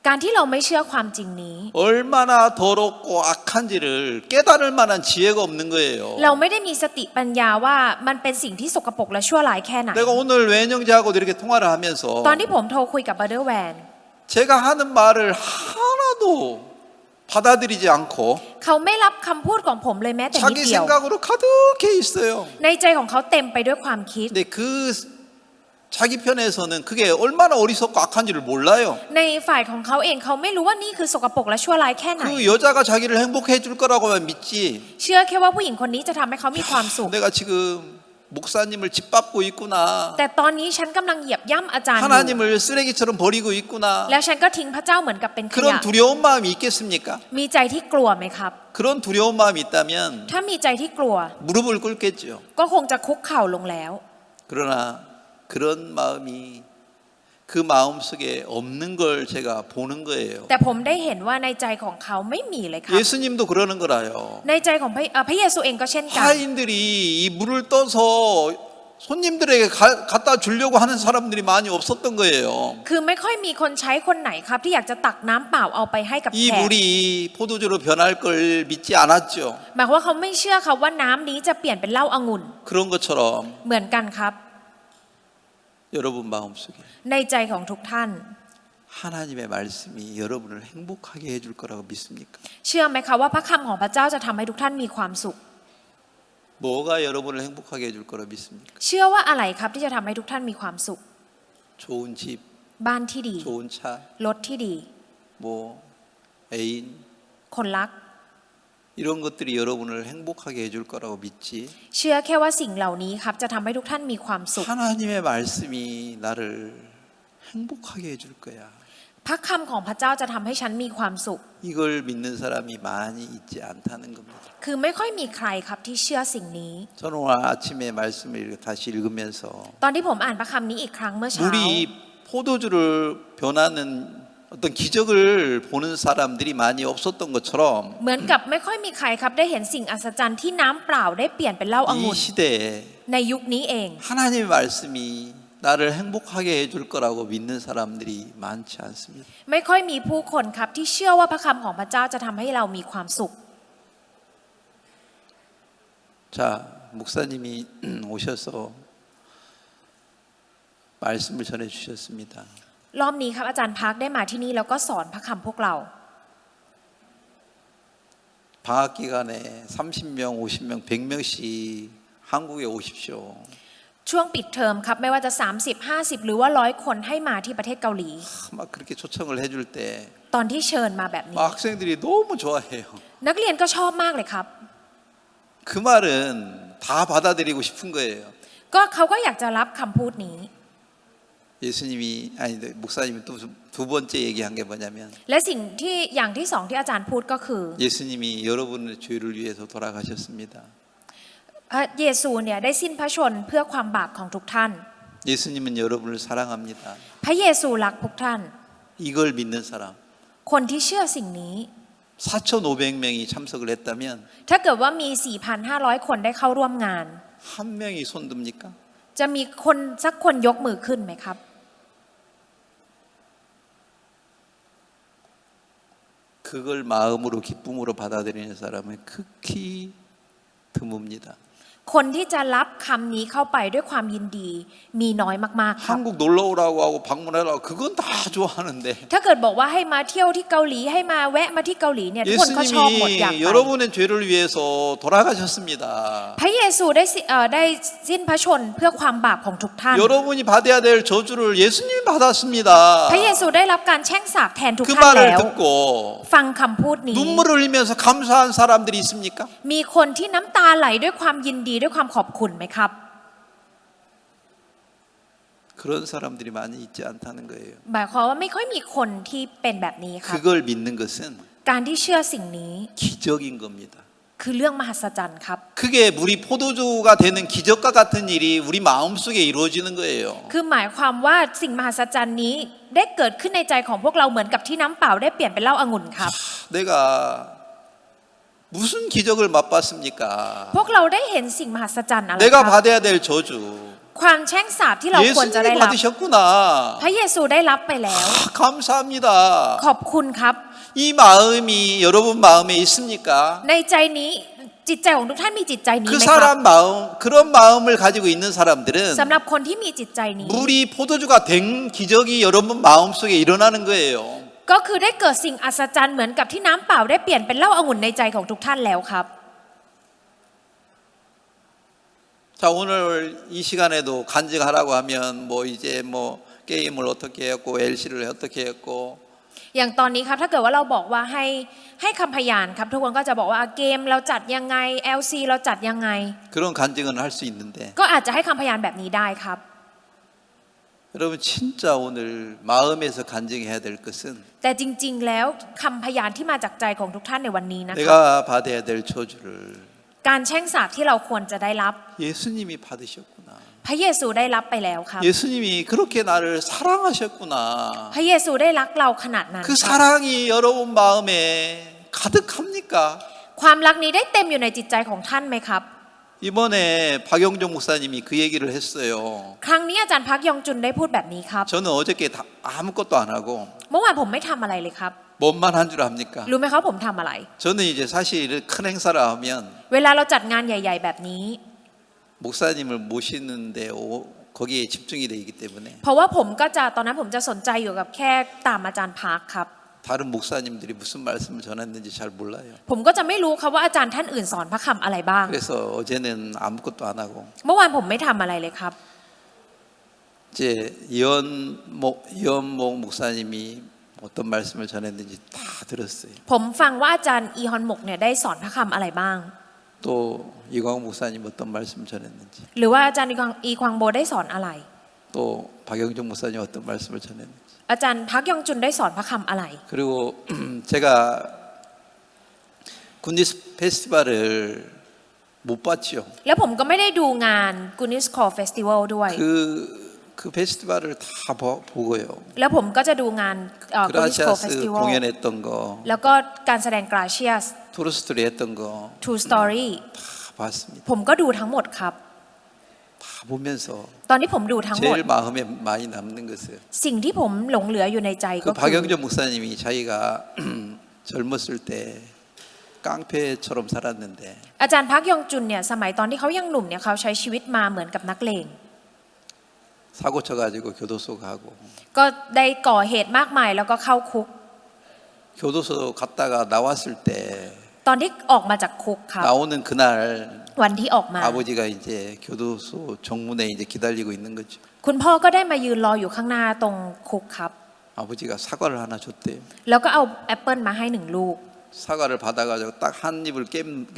การที่เราไม่เชื่อความจริงนี้ 얼마나 더럽고 악한지를 깨달을 만한 지혜가 없는 거예요. เราไม่ได้มีสติปัญญาว่ามันเป็นสิ่งที่สกปรกและชั่วร้ายแค่ไหน 내가 오늘 외형제하고도 이렇게 통화를 하면서 ตอนที่ผมโทรคุยกับบราเดอร์แวน 제가 하는 말을 하나도 받아들이지 않고 เขาไม่รับคำพูดของผมเลยแม้แต่นิด 자기 เดียว 생각으로 가득해 있어요. ในใจของเขาเต็มไปด้วยความคิด 근데 그 자기 편에서는 그게 얼마나 어리석고 악한지를 몰라요. ในฝ่ายของเขาเองเขาไม่รู้ว่านี่คือสกปรกและชั่วร้ายแค่ไหน 그 여자가 자기를 행복해 줄 거라고만 믿지. เชื่อแค่ว่าผู้หญิงคนนี้จะทำให้เขามีความสุข 내가 지금 목사님을 짓밟고 있구나. แต่ตอนนี้ฉันกำลังเหยียบย่ำอาจารย์อยู่ 하나님을 쓰레기처럼 버리고 있구나. แล้วฉันก็ทิ้งพระเจ้าเหมือนกับเป็นข 그런 ยะ 두려운 마음이 있겠습니까? มีใจที่กลัวไหมครับ 그런 두려운 마음이 있다면 ถ้ามีใจที่กลัว 무릎을 꿇겠죠. ก็คงจะคุกเข่าลงแล้ว 그러나 그런 마음이 그 마음 속에 없는 걸 제가 보는 거예요. แต่ผมได้เห็นว่าในใจของเขาไม่มีเลยครับ 예수님도 그러는 거라요. ในใจของพระเยซูเองก็เช่นกัน 하인들이 이 물을 떠서 손님들에게 갖다 주려고 하는 사람들이 많이 없었던 거예요. คือไม่ค่อยมีคนใช้คนไหนครับที่อยากจะตักน้ำเปล่าเอาไปให้กับ 이 แขก 물이 포도주로 변할 걸 믿지 않았죠. หมายความว่าเขาไม่เชื่อครับว่าน้ำนี้จะเปลี่ยนเป็นเหล้าองุ่น 그런 것처럼 เหมือนกันครับ 여러분 마음속에 ในใจของทุกท่าน 하나님의 말씀이 여러분을 행복하게 해줄 거라고 믿습니까? เชื่อไหมคะว่าพระคำของพระเจ้าจะทำให้ทุกท่านมีความสุข 뭐가 여러분을 행복하게 해줄 거라고 믿습니까? เชื่อว่าอะไรครับที่จะทำให้ทุกท่านมีความสุข 좋은 집, บ้านที่ดี 좋은 차, รถที่ดี 뭐 애인 คนรัก 이런 것들이 여러분을 행복하게 해줄 거라고 믿지. เชื่อแค่ว่าสิ่งเหล่านี้ครับจะทำให้ทุกท่านมีความสุข 하나님의 말씀이 나를 행복하게 해줄 거야. พระคำของพระเจ้าจะทำให้ฉันมีความสุข 이걸 믿는 사람이 많이 있지 않다는 겁니다. คือไม่ค่อยมีใครครับที่เชื่อสิ่งนี้ 저는 오늘 아침에 말씀을 이렇게 다시 읽으면서 ตอนที่ผมอ่านพระคำนี้อีกครั้งเมื่อเช้า 물이 포도주를 변하는 어떤 기적을 보는 사람들이 많이 없었던 것처럼 เหมือนกับไม่ค่อยมีใครครับได้เห็นสิ่งอัศจรรย์ที่น้ำเปล่าได้เปลี่ยนเป็นเหล้าองุ่ 이 น 시대에 ในยุคนี้เอง 하나님의 말씀이 나를 행복하게 해줄 거라고 믿는 사람들이 많지 않습니다. ไม่ค่อยมีผู้คนครับที่เชื่อว่าพระคำของพระเจ้าจะทำให้เรามีความสุข 자, 목사님이 오셔서 말씀을 전해 주셨습니다. รอบนี้ครับอาจารย์พักได้มาที่นี่แล้วก็สอนพระคำพวกเรา 방학 기간에 30명, 50명, 100명씩 한국에 오십시오. ช่วงปิดเทอมครับไม่ว่าจะ30 50หรือว่า100คนให้มาที่ประเทศเกาหลี 막 그렇게 초청을 해줄 때 ตอนที่เชิญมาแบบนี้ 학생들이 너무 좋아해요. นักเรียนก็ชอบมากเลยครับ 그 말은 다 받아들이고 싶은 거예요. ก็เขาก็อยากจะรับคำพูดนี้ 예수님이 아니 목사님이 또 두 번째 얘기한 게 뭐냐면 และสิ่งที่อย่างที่สองที่อาจารย์พูดก็คือ 예수님이 여러분의 죄를 위해서 돌아가셨습니다. พระเยซูเนี่ยได้สิ้นพระชนม์เพื่อความบาปของทุกท่าน 예수님은 여러분을 사랑합니다. พระเยซูรักทุกท่าน 이걸 믿는 사람 คนที่เชื่อสิ่งนี้ 4,500명이 참석을 했다면 ถ้าเกิดว่ามี 4,500 คนได้เข้าร่วมงาน 한 명이 손 듭니까? จะมีคนสักคนยกมือขึ้นไหมครับ 그걸 마음으로 기쁨으로 받아들이는 사람은 극히 드뭅니다. คนที่จะรับคำนี้เข้าไปด้วยความยินดีมีน้อยมากๆครับ 한국 놀러 오라고 하고 방문하라고 그건 다 좋아하는데 ถ้าเกิดบอกว่าให้มาเที่ยวที่เกาหลีให้มาแวะมาที่เกาหลีเนี่ยทุกคนก็ชอบหมดอยาก 예수님이 ไป 여러분의 죄를 위해서 돌아가셨습니다. พระเยซูได้สิ้นพระชนเพื่อความบาปของทุกท่าน 여러분이 받아야 될 저주를 예수님이 받았습니다. พระเยซูได้รับการแช่งสาปแทนทุก 그 ท่าน 말을 แล้ว 듣고 ฟังคำพูดนี้ 눈물을 흘리면서 감사한 사람들이 있습니까? มีคนที่น้ำตาไหลด้วยความยินดีด้วยความขอบคุณไหมครับ 그런 사람들이 많이 있지 않다는 거예요. หมายความว่าไม่ค่อยมีคนที่เป็นแบบนี้ครับ 그걸 믿는 것은 การที่เชื่อสิ่งนี้ 기적인 겁니다. คือเรื่องมหัศจรรย์ครับ 그게 물이 포도주가 되는 기적과 같은 일이 우리 마음속에 이루어지는 거예요. คือหมายความว่าสิ่งมหัศจรรย์นี้ได้เกิดขึ้นในใจของพวกเราเหมือนกับที่น้ำเปล่าได้เปลี่ยนเป็นเหล้าองุ่นครับ 내가 무슨 기적을 맛봤습니까? พวกเราได้เห็นสิ่งมหัศจรรย์อะไรค 내가 รับ 받아야 될 저주 ความแช่งสาปที่เราควรจะได้ 예수님이 รับ 받으셨구나. พระเยซูได้รับไปแล้ว 감사합니다. ขอบคุณครับ 이 마음이 여러분 마음에 있습니까? ในใจนี้จิตใจของทุกท่านมีจิตใจนี้ 그 ไหมครับ 사람 마음 그런 마음을 가지고 있는 사람들은 สำหรับคนที่มีจิตใจนี้ 물이 포도주가 된 기적이 여러분 마음속에 일어나는 거예요. ก็คือได้เกิดสิ่งอัศจรรย์เหมือนกับที่น้ำเปล่าได้เปลี่ยนเป็นเหล้าองุ่นในใจของทุกท่านแล้วครับ 자 오늘 이 시간에도 간증하라고 하면 뭐 이제 뭐 게임을 어떻게 했고 LC를 어떻게 했고 อย่างตอนนี้ครับถ้าเกิดว่าเราบอกว่าให้คำพยานครับทุกคนก็จะบอกว่าเกมเราจัดยังไง LC เราจัดยังไง 그런 간증은 할 수 있는데 ก็อาจจะให้คำพยานแบบนี้ได้ครับ 여러분 진짜 오늘 마음에서 간증해야 될 것은 แต่จริงๆแล้วคำพยานที่มาจากใจของทุกท่านในวันนี้นะครับ 내가 받아야 될 저주를 การแช่งสาปที่เราควรจะได้รับ 예수님이 받으셨구나. พระเยซูได้รับไปแล้วครับ 예수님이 그렇게 나를 사랑하셨구나. พระเยซูได้รักเราขนาดนั้น 그 ครับ 사랑이 여러분 마음에 가득합니까? ความรักนี้ได้เต็มอยู่ในจิตใจของท่านไหมครับ 이번에 박영종 목사님이 그 얘기를 했어요. ครั้งนี้อาจารย์พักยองจุนได้พูดแบบนี้ครับ 저는 어저께 아무것도 안 하고 เมื่อวานผมไม่ทำอะไรเลยครับ 뭔만 한 줄 압니까? รู้ไหมครับผมทำอะไร 저는 이제 사실 큰 행사를 하면 เวลาเราจัดงานใหญ่ ๆ แบบนี้ 목사님을 모시는데 거기에 집중이 돼 있기 때문에 เพราะว่าผมก็จะตอนนั้นผมจะสนใจอยู่กับแค่ตามอาจารย์พักครับ 다른 목사님들이 무슨 말씀을 전했는지 잘 몰라요. ผมก็จะไม่รู้ครับว่าอาจารย์ท่านอื่นสอนพระคำอะไรบ้าง 그래서 어제는 아무것도 안 하고 เมื่อวานผมไม่ทำอะไรเลยครับ 이제 이현목 목사님이 어떤 말씀을 전했는지 다 들었어요. ผมฟังว่าอาจารย์อีฮอนหมกเนี่ยได้สอนพระคำอะไรบ้าง 또 이광 목사님 어떤 말씀 전했는지, หรือว่าอาจารย์อีควางโบได้สอนอะไร 또 박영종 목사님 어떤 말씀을 전했는지. อาจารย์พักยองจุนได้สอนพระคำอะไร 그리고 제가 군디스 페스티벌을 못 봤죠. แล้วผมก็ไม่ได้ดูงานกูนิสคอเฟสติวัลด้วย 그 페스티벌을 다 보고요. แล้วผมก็จะดูงานกูนิสคอเฟส 그라시아스 ติวัล 공연했던 거, แล้วก็การแสดงกราเชียส 토르스토리 했던 거 다 True Story 봤습니다. ผมก็ดูทั้งหมดครับ 다 보면서 ตอนที่ผมดูทั้งหมด 제일 마음에 많이 남는 것은 สิ่งที่ผมหลงเหลืออยู่ในใจก็ 그 คือ 박영전 목사님이 자기가 젊었을 때 깡패처럼 살았는데 อาจารย์พักยองจุนเนี่ยสมัยตอนที่เขายังหนุ่มเนี่ยเขาใช้ชีวิตมาเหมือนกับนักเลง 사고 쳐가지고 교도소 가고 ก็ได้ก่อเหตุมากมายแล้วก็เข้าคุก 교도소 갔다가 나왔을 때 ตอนที่ออกมาจากคุกครับ 나오는 그날 วันที่ออกมา 아버지가 이제 교도소 정문에 이제 기다리고 있는 거죠. คุณพ่อก็ได้มายืนรออยู่ข้างหน้าตรงคุกครับ 아버지가 사과를 하나 줬대요. แล้วก็เอาแอปเปิลมาให้1 ลูก 사과를 받아가지고 딱 한 입을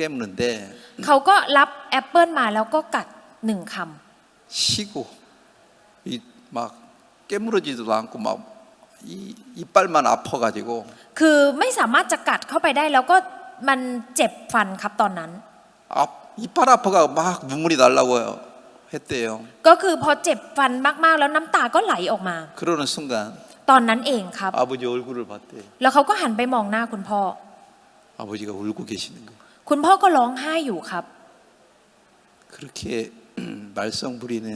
깨무는데 เขาก็รับแอปเปิลมาแล้วก็กัด1 ค 시고 이 막 깨물어지지도 않고 막 이빨만 아파가지고 ำคือไม่สามารถจะกัดเข้าไปได้แล้วก็มันเจ็บฟันครับตอนนั้น 이빨 아파가 막 눈물이 날라고 했대요. ก็คือพอเจ็บฟันมากๆแล้วน้ำตาก็ไหลออกมา 그러는 순간 ตอนนั้นเองครับ 아버지 얼굴을 봤대요. แล้วเขาก็หันไปมองหน้าคุณพ่อ 아버지가 울고 계시는 거예요. คุณพ่อก็ร้องไห้อยู่ครับ 그렇게 말썽 부리는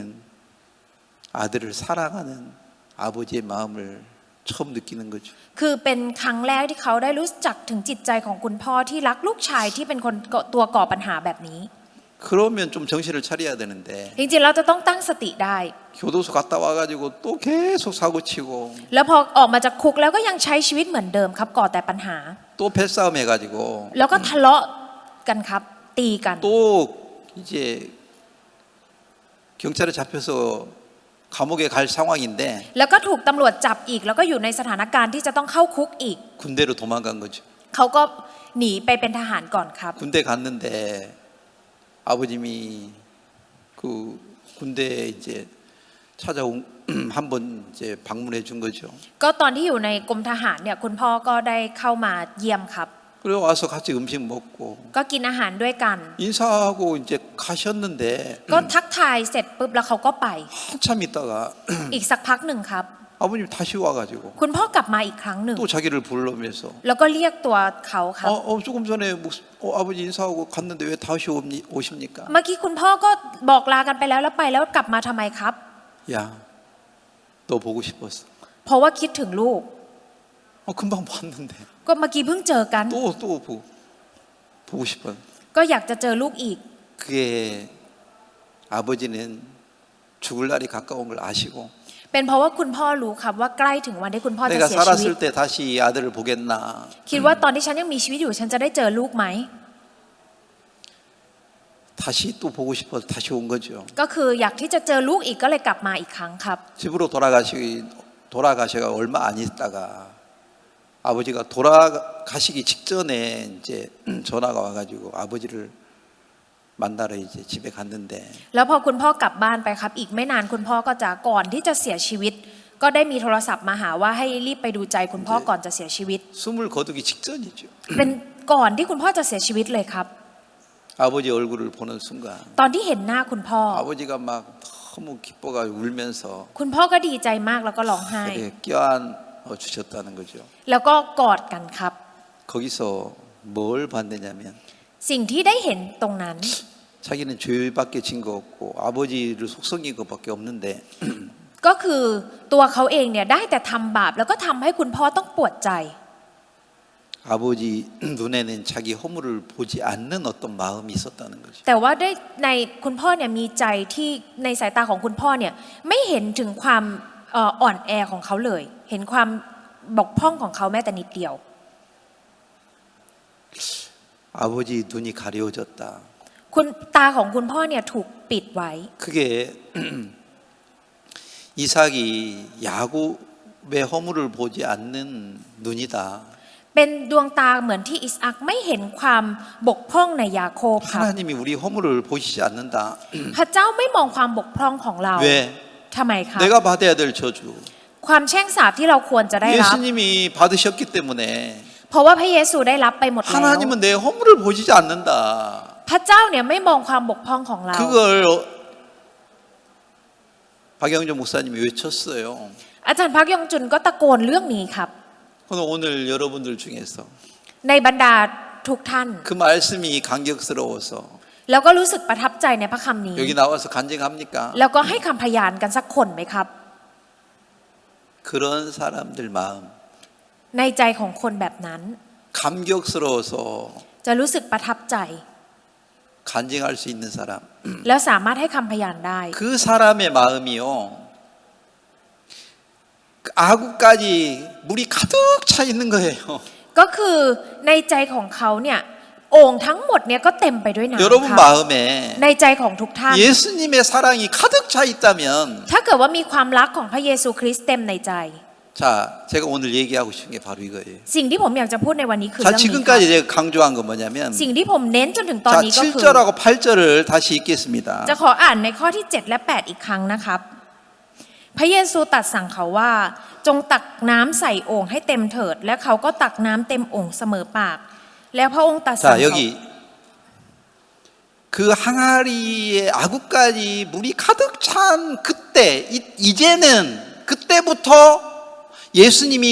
아들을 사랑하는 아버지의 마음을 처음 느끼는 거죠. คือเป็นครั้งแรกที่เขาได้รู้จักถึงจิตใจของคุณพ่อที่รักลูกชายที่เป็นคนตัวก่อปัญหาแบบนี้ 그러면 좀 정신을 차려야 되는데 จริงๆเราจะต้องตั้งสติได้ 교도소 갔다 와가지고 또 계속 사고 치고 แล้วพอออกมาจากคุกแล้วก็ยังใช้ชีวิตเหมือนเดิมครับก่อแต่ปัญหา 또 패싸움 해가지고 แล้วก็ทะเลาะกันครับ ตีกัน 또 이제 경찰에 잡혀서 감옥에 갈 상황인데 แล้วก็ถูกตำรวจจับอีก แล้วก็อยู่ในสถานการณ์ที่จะต้องเข้าคุกอีก 군대로 도망간 거죠. เขาก็หนีไปเป็นทหารก่อนครับ 군대 갔는데 아버님이 그 군대에 이제 찾아온 한번 이제 방문해 준 거죠. ก็ตอนที่อยู่ในกรมทหารเนี่ยคุณพ่อก็ได้เข้ามาเยี่ยมครับ 그리고 와서 같이 음식 먹고 ก็กินอาหารด้วยกัน 인사하고 이제 가셨는데 ก็ทักทายเสร็จปุ๊บแล้วเขาก็ไป 한참 있다가 อีกสักพักหนึ่งครับ 아버님 다시 와가지고 คุณพ่อกลับมาอีกครั้งหนึ่ง 또 자기를 부르면서 แล้วก็เรียกตัวเขาครับ 조금 전에 아버지 인사하고 갔는데 왜 다시 오십니까? เมื่อกี้คุณพ่อก็บอกลากันไปแล้วแล้วไปแล้วกลับมาทำไมครับ 야, 너 보고 싶었어. เพราะว่าคิดถึงลูก 금방 봤는데 ก็เมื่อกี้เพิ่งเจอกัน 또 보고 싶어. ก็อยากจะเจอลูกอีก 그게 아버지는 죽을 날이 가까운 걸 아시고 เป็นเพราะว่าคุณพ่อรู้ครับว่าใกล้ถึงวันที่คุณพ่อจะ 내가 เสียชีวิต 살았을 때 다시 이 아들을 보겠나. คิดว่าตอนที่ฉันยังมีชีวิตอยู่ฉันจะได้เจอลูกไหม 다시 또 보고 싶어서 다시 온 거죠. ก็คืออยากที่จะเจอลูกอีกก็เลยกลับมาอีกครั้งครับ 집으로 돌아가셔가 얼마 안 있다가 아버지가 돌아가시기 직전에 이제 전화가 와가지고 아버지를 만나러 이제 집에 갔는데 แล้วพอคุณพ่อกลับบ้านไปครับ อีกไม่นานคุณพ่อก็จะก่อนที่จะเสียชีวิต ก็ได้มีโทรศัพท์มาหาว่าให้รีบไปดูใจคุณพ่อก่อนจะเสียชีวิต 숨을 거두기 직전이죠. เป็นก่อนที่คุณพ่อจะเสียชีวิตเลยครับ 아버지 얼굴을 보는 순간 ตอนที่เห็นหน้าคุณพ่อ 아버지가 막 너무 기뻐가지고 울면서 คุณพ่อก็ดีใจมากแล้วก็ร้องไห้ 그렇게 껴안어 주셨다는 거죠. แล้วก็กอดกันครับ 거기서 뭘 봤느냐면 สิ่งที่ได้เห็นตรงนั้น 자기는 죄밖에 진 거 없고 아버지를 속썩인 것밖에 없는데 ก็คือตัวเขาเองเนี่ยได้แต่ทำบาปแล้วก็ทำให้คุณพ่อต้องปวดใจ 아버지 눈에는 자기 허물을 보지 않는 어떤 마음이 있었다는 거죠. แต่ว่าได้ในคุณพ่อเนี่ยมีใจที่ในสายตาของคุณพ่อเนี่ยไม่เห็นถึงความอ่อนแอของเขาเลย เห็นความบกพร่องของเขาแม้แต่นิดเดียว 아버지 눈이 가려워졌다. คุณตาของคุณพ่อเนี่ยถูกปิดไว้ 그게 이삭이 야곱의 허물을 보지 않는 눈이다. เป็นดวงตาเหมือนที่อิสอัคไม่เห็นความบกพร่องในยาโคบครับ 하나님이 우리 허물을 보시지 않는다. พระเจ้าไม่มองความบกพร่องของเรา 왜? ทำไมครับ 내가 받아야 될 저주. ความแช่งสาปที่เราควรจะได้รับ 예수님이 받으셨기 때문에 เพราะว่าพระเยซูได้รับไปหมดแล้ว 하나님은 내 허물을 보시지 않는다. พระเจ้าเนี่ยไม่มองความบกพร่องของเรา 그걸 박영준 목사님이 외쳤어요. อาจารย์พักยองจุนก็ตะโกนเรื่องนี้ครับ 그럼 오늘 여러분들 중에서 ในบรรดาทุกท่าน 그 말씀이 감격스러워서 แล้วก็รู้สึกประทับใจในพระคำนี้ 여기 나와서 간증합니까? แล้วก็ให้คำพยานกันสักคนไหมครับ 그런 사람들 마음 ในใจของคนแบบนั้น 감격스러워서 จะรู้สึกประทับใจ 간증할 수 있는 사람 แล้วสามารถให้คำพยานได้ 그 사람의 마음이요 아구까지 물이 가득 차 있는 거예요. ก็คือในใจของเขาเนี่ยโอ่งทั้งหมดเนี่ยก็เต็มไปด้วยน้ำ 여러분 ครับ 마음에 ในใจของทุกท่าน 예수님의 사랑이 가득 차 있다면 ถ้าเกิดว่ามีความรักของพระเยซูคริสต์เต็มในใจ 자 제가 오늘 얘기하고 싶은 게 바로 이거예요. สิ่งที่ผมอยากจะพูดในวันนี้คือ 자 เรื่องนี้ครับ 지금까지 제가 강조한 건 뭐냐면 สิ่งที่ผมเน้นจนถึงตอน 자 นี้ก็คือ 7절하고 8절을 다시 읽겠습니다. จะขออ่านในข้อที่ 7 และ 8 อีกครั้งนะครับ พระเยซูตรัสสั่งเขาว่าจงตักน้ำใส่โอ่งให้เต็มเถิด และเขาก็ตักน้ำเต็มโอ่งเสมอปาก แล้วพระองค์ตรัสสั่ง 자 เขา 여기 그 항아리에 아구까지 물이 가득 찬 그때 이제는 그때부터 예수님이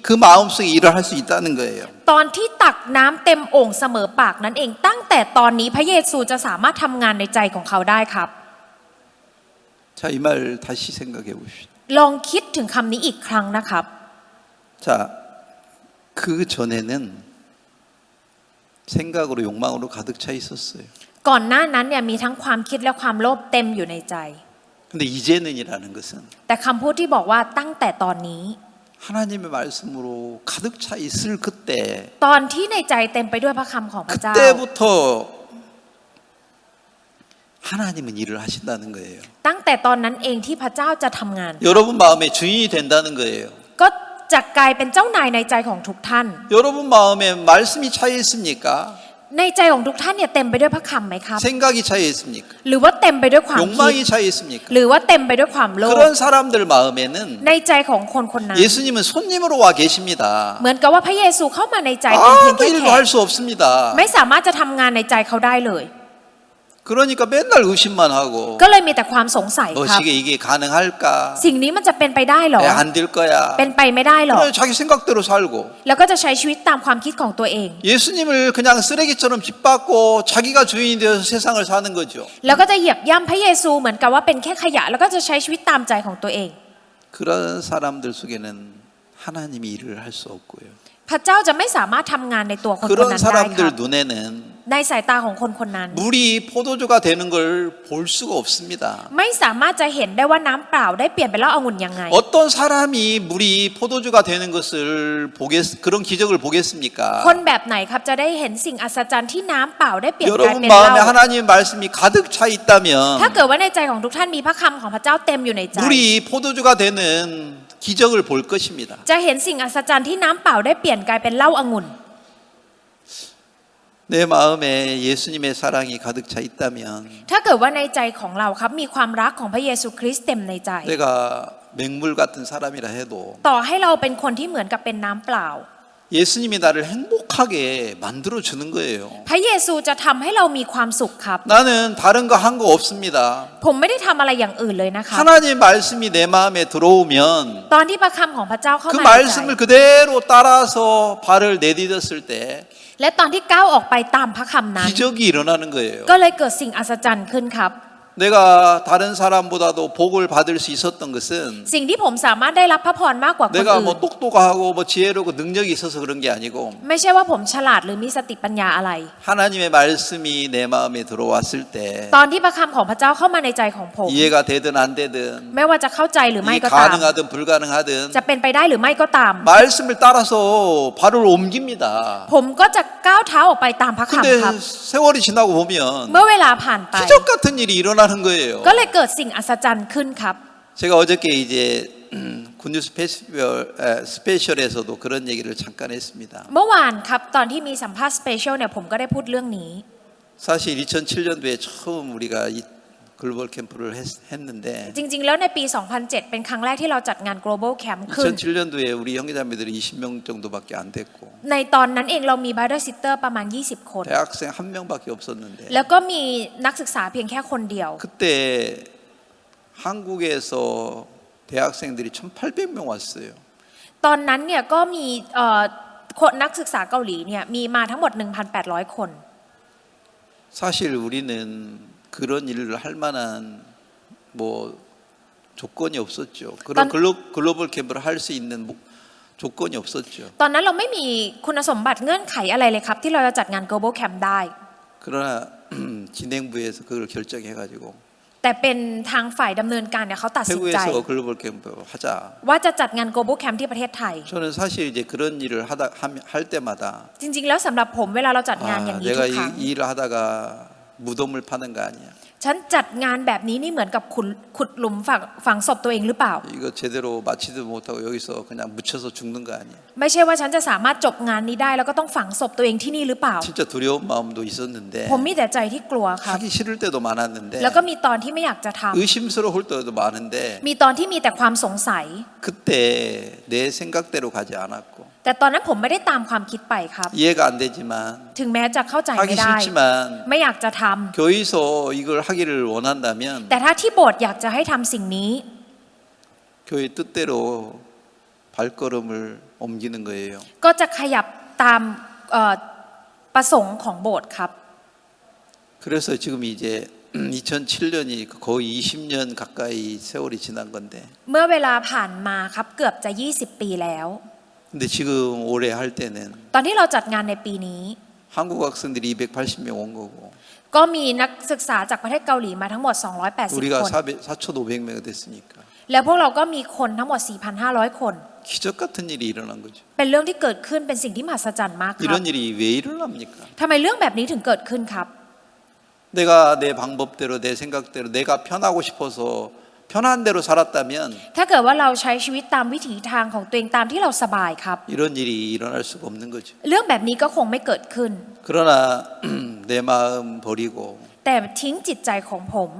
그 마음속에 일을 할 수 있다는 거예요. ตอนที่ตักน้ำเต็มโอ่งเสมอปากนั่นเองตั้งแต่ตอนนี้พระเยซูจะสามารถทำงานในใจของเขาได้ครับ 자, 이 말 다시 생각해 봅시다. ลองคิดถึงคำนี้อีกครั้งนะครับ 자, 그 전에는 생각으로 욕망으로 가득 차 있었어요. ก่อนหน้านั้นเนี่ยมีทั้งความคิดและความโลภเต็มอยู่ในใจ 근데 이제는이라는 것은 แต่คำพูดที่บอกว่าตั้งแต่ตอนนี้ 하나님의 말씀으로 가득 차 있을 그때 ตอนที่ในใจเต็มไปด้วยพระคำของพระเจ้า 그때부터 하나님은 일을 하신다는 거예요. ตั้งแต่ตอนนั้นเองที่พระเจ้าจะทำงาน 여러분 마음의 주인이 된다는 거예요. ก็จะกลายเป็นเจ้านายในใจของทุกท่าน 여러분 마음에 말씀이 차여 있습니까? ในใจของทุกท่านเนี่ยเต็มไปด้วยพระคำไหมครับ 생각이 차여 있습니까? หรือว่าเต็มไปด้วยความคิด 욕망이 차여 있습니까? หรือว่าเต็มไปด้วยความโลภ 그런 사람들 마음에는 ในใจของคนคนนั้น 예수님은 손님으로 와 계십니다. เหมือนกับว่าพระเยซูเข้ามาในใจเป็นเพียง 아무 แค่ 일도 แข 할 ก 수 없습니다. ไม่สามารถจะทำงานในใจเขาได้เลย 그러니까 맨날 의심만 하고 ก็เลยมีแต่ความสงสัยครับ 어떻게 이게 가능할까? สิ่งนี้มันจะเป็นไปได้หรอ 안 될 거야. เป็นไปไม่ได้หรอก 그래, 자기 생각대로 살고 แล้วก็จะใช้ชีวิตตามความคิดของตัวเอง 예수님을 그냥 쓰레기처럼 짓밟고 자기가 주인이 되어서 세상을 사는 거죠. แล้วก็จะเหยียบย่ำพระเยซูเหมือนกับว่าเป็นแค่ขยะ แล้วก็จะใช้ชีวิตตามใจของตัวเอง 그런 사람들 속에는 하나님이 일을 할 수 없고요. พระเจ้าจะไม่สามารถทำงานในตัวคนคน 그런 นั้นได้ครับ 사람들 눈에는 ในสายตาของคนคนนั้น 물이 포도주가 되는 걸 볼 수가 없습니다. ไม่สามารถจะเห็นได้ว่าน้ำเปล่าได้เปลี่ยนเป็นเหล้าองุ่นยังไง 어떤 사람이 물이 포도주가 되는 것을 그런 기적을 보겠습니까? คนแบบไหนครับจะได้เห็นสิ่งอัศจรรย์ที่น้ำเปล่าได้เปลี่ยนกลาย 여러분 เป็นเหล้า 마음에 하나님의 말씀이 가득 차 ถ้า 있다면 เกิดว่าในใจของทุกท่านมีพระคำของพระเจ้าเต็มอยู่ในใจ 물이 포도주가 되는 기적을 볼 것입니다. จะเห็นสิ่งอัศจรรย์ที่น้ำเปล่าได้เปลี่ยนกลายเป็นเหล้าองุ่น 내 마음에 예수님의 사랑이 가득 차 있다면 ถ้าเกิดว่าในใจของเราครับมีความรักของพระเยซูคริสต์เต็มในใจ 내가 맹물 같은 사람이라 해도 ต่อให้เราเป็นคนที่เหมือนกับเป็นน้ำเปล่า 예수님이 나를 행복하게 만들어 주는 거예요. พระเยซูจะทำให้เรามีความสุขครับ 나는 다른 거 한 거 없습니다. ผมไม่ได้ทำอะไรอย่างอื่นเลยนะคะ 하나님 말씀이 내 마음에 들어오면 ตอนที่พระคำของพระเจ้าเข้า 그 มาในใจ 말씀을 그대로 따라서 발을 내디뎠을 때 และตอนที่ก้าวออกไปตามพระคำนั้น 기적이 일어나는 거예요. ก็เลยเกิดสิ่งอัศจรรย์ขึ้นครับ 내가 다른 사람보다도 복을 받을 수 있었던 것은 สิ่งที่ผมสามารถได้รับพระพรมากกว่าคน 내가 อื่น 뭐 똑똑하고 뭐 지혜롭고 능력이 있어서 그런 게 아니고 ไม่ใช่ว่าผมฉลาดหรือมีสติปัญญาอะไร 하나님의 말씀이 내 마음에 들어왔을 때 ตอนที่พระคำของพระเจ้าเข้ามาในใจของผม 이해가 되든 안 되든 ไม่ว่าจะเข้าใจหรือไม่ 이게 ก็ตาม 가능하든 불가능하든 จะเป็นไปได้หรือไม่ก็ตาม 말씀을 따라서 발을 옮깁니다. ผมก็จะก้าวเท้าออกไปตามพระคำ 근데 ครับ 세월이 지나고 보면 เมื่อเวลาผ่านไป 기적 같은 일이 일어나는 거예요. ก็เลยเกิดสิ่งอัศจรรย์ขึ้นครับ 제가 어저께 이제 굿뉴 스페셜에서도 그런 얘기를 잠깐 했습니다. เมื่อวานครับตอนที่มีสัมภาษณ์สเปเชียลเนี่ยผมก็ได้พูดเรื่องนี้ 사실 2007년도에 처음 우리가 이 글로벌 캠프를 했는데 จริงๆ แล้วในปี 2007 เป็นครั้งแรกที่เราจัดงาน global camp ขึ้น 2007년도에 우리 형제자매들이 20명 정도밖에 안 됐고 ในตอนนั้นเองเรามี brother sister ประมาณ 20 คน 대학생 한 명밖에 없었는데 แล้วก็มีนักศึกษาเพียงแค่คนเดียว 그때 한국에서 대학생들이 1,800명 왔어요. ตอนนั้นเนี่ยก็มีคนนักศึกษาเกาหลีเนี่ยมีมาทั้งหมด 1,800 คน 사실 우리는 그런 일을 할 만한 뭐 조건이 없었죠. 그런 글로벌 캠프를 할 수 있는 조건이 없었죠. ตอนนั้นเราไม่มีคุณสมบัติเงื่อนไขอะไรเลยครับที่เราจะจัดงาน global camp ได้ 그러나 진행부에서 그걸 결정해가지고 แต่เป็นทางฝ่ายดำเนินการเนี่ยเขาตัดสินใจ 태국에서 글로벌 캠프 하자. ว่าจะจัดงาน global camp ที่ประเทศไทย 저는 사실 이제 그런 일을 할 때마다 จริงๆ แล้วสำหรับผมเวลาเราจัดงานอย่างนี้ทุ 내가 กครั้ง 이 일을 하다가 무덤을 파는 거 아니야. ฉันจัดงานแบบนี้นี่เหมือนกับขุดหลุมฝังศพตัวเองหรือเปล่า 이거 제대로 마치도 못하고 여기서 그냥 묻혀서 죽는 거 아니야. ไม่ใช่ว่าฉันจะสามารถจบงานนี้ได้แล้วก็ต้องฝังศพตัวเองที่นี่หรือเปล่า 진짜 두려운 마음도 있었는데 ผมมีแต่ใจที่กลัวครับ 하기 싫을 때도 많았는데 แล้วก็มีตอนที่ไม่อยากจะท 의심스러울 때도 많은데 ำมีตอนที่มีแต่ความสงสัย 그때 내 생각대로 가지 않았고 แต่ตอนนั้นผมไม่ได้ตามความคิดไปครับ 이해가 안 되지만 ถึงแม้จะเข้าใจ 하기 ไม่ได้ 싫지만 ไม่อยากจะทำ 교회에서 이걸 하기를 원한다면 แต่ถ้าที่โบสถ์อยากจะให้ทำสิ่งนี้ 교회 뜻대로 발걸음을 옮기는 거예요. ก็จะขยับตามประสงค์ของโบสถ์ครับ 그래서 지금 이제 2007년이 거의 20년 가까이 세월이 지난 건데 เมื่อเวลาผ่านมาครับเกือบจะ 20 ปีแล้ว 근데 지금 올해 할 때는 ตอนที่เราจัดงานในปีนี้ 한국 학생들이 280명 온 거고 ก็มีนักศึกษาจากประเทศเกาหลีมาทั้งหมด 280 우리가 คน 4,500명 됐으니까 แล้วพวกเราก็มีคนทั้งหมด 4,500 คน 기적 같은 일이 일어난 거죠. เป็นเรื่องที่เกิดขึ้นเป็นสิ่งที่มหัศจรรย์มากครับ 이런 일이 왜 일어납니까? ทำไมเรื่องแบบนี้ถึงเกิดขึ้นครับ 내가 내 방법대로 내 생각대로 내가 편하고 싶어서 편한 대로 살았다면 ถ้าเกิดว่าเราใช้ชีวิตตามวิถีทางของตัวเองตามที่เราสบายครับ 이런 일이 일어날 수가 없는 거죠. เรื่องแบบนี้ก็คงไม่เกิดขึ้น 그러나 내 마음 버리고 แต่ทิ้งจิตใจของผม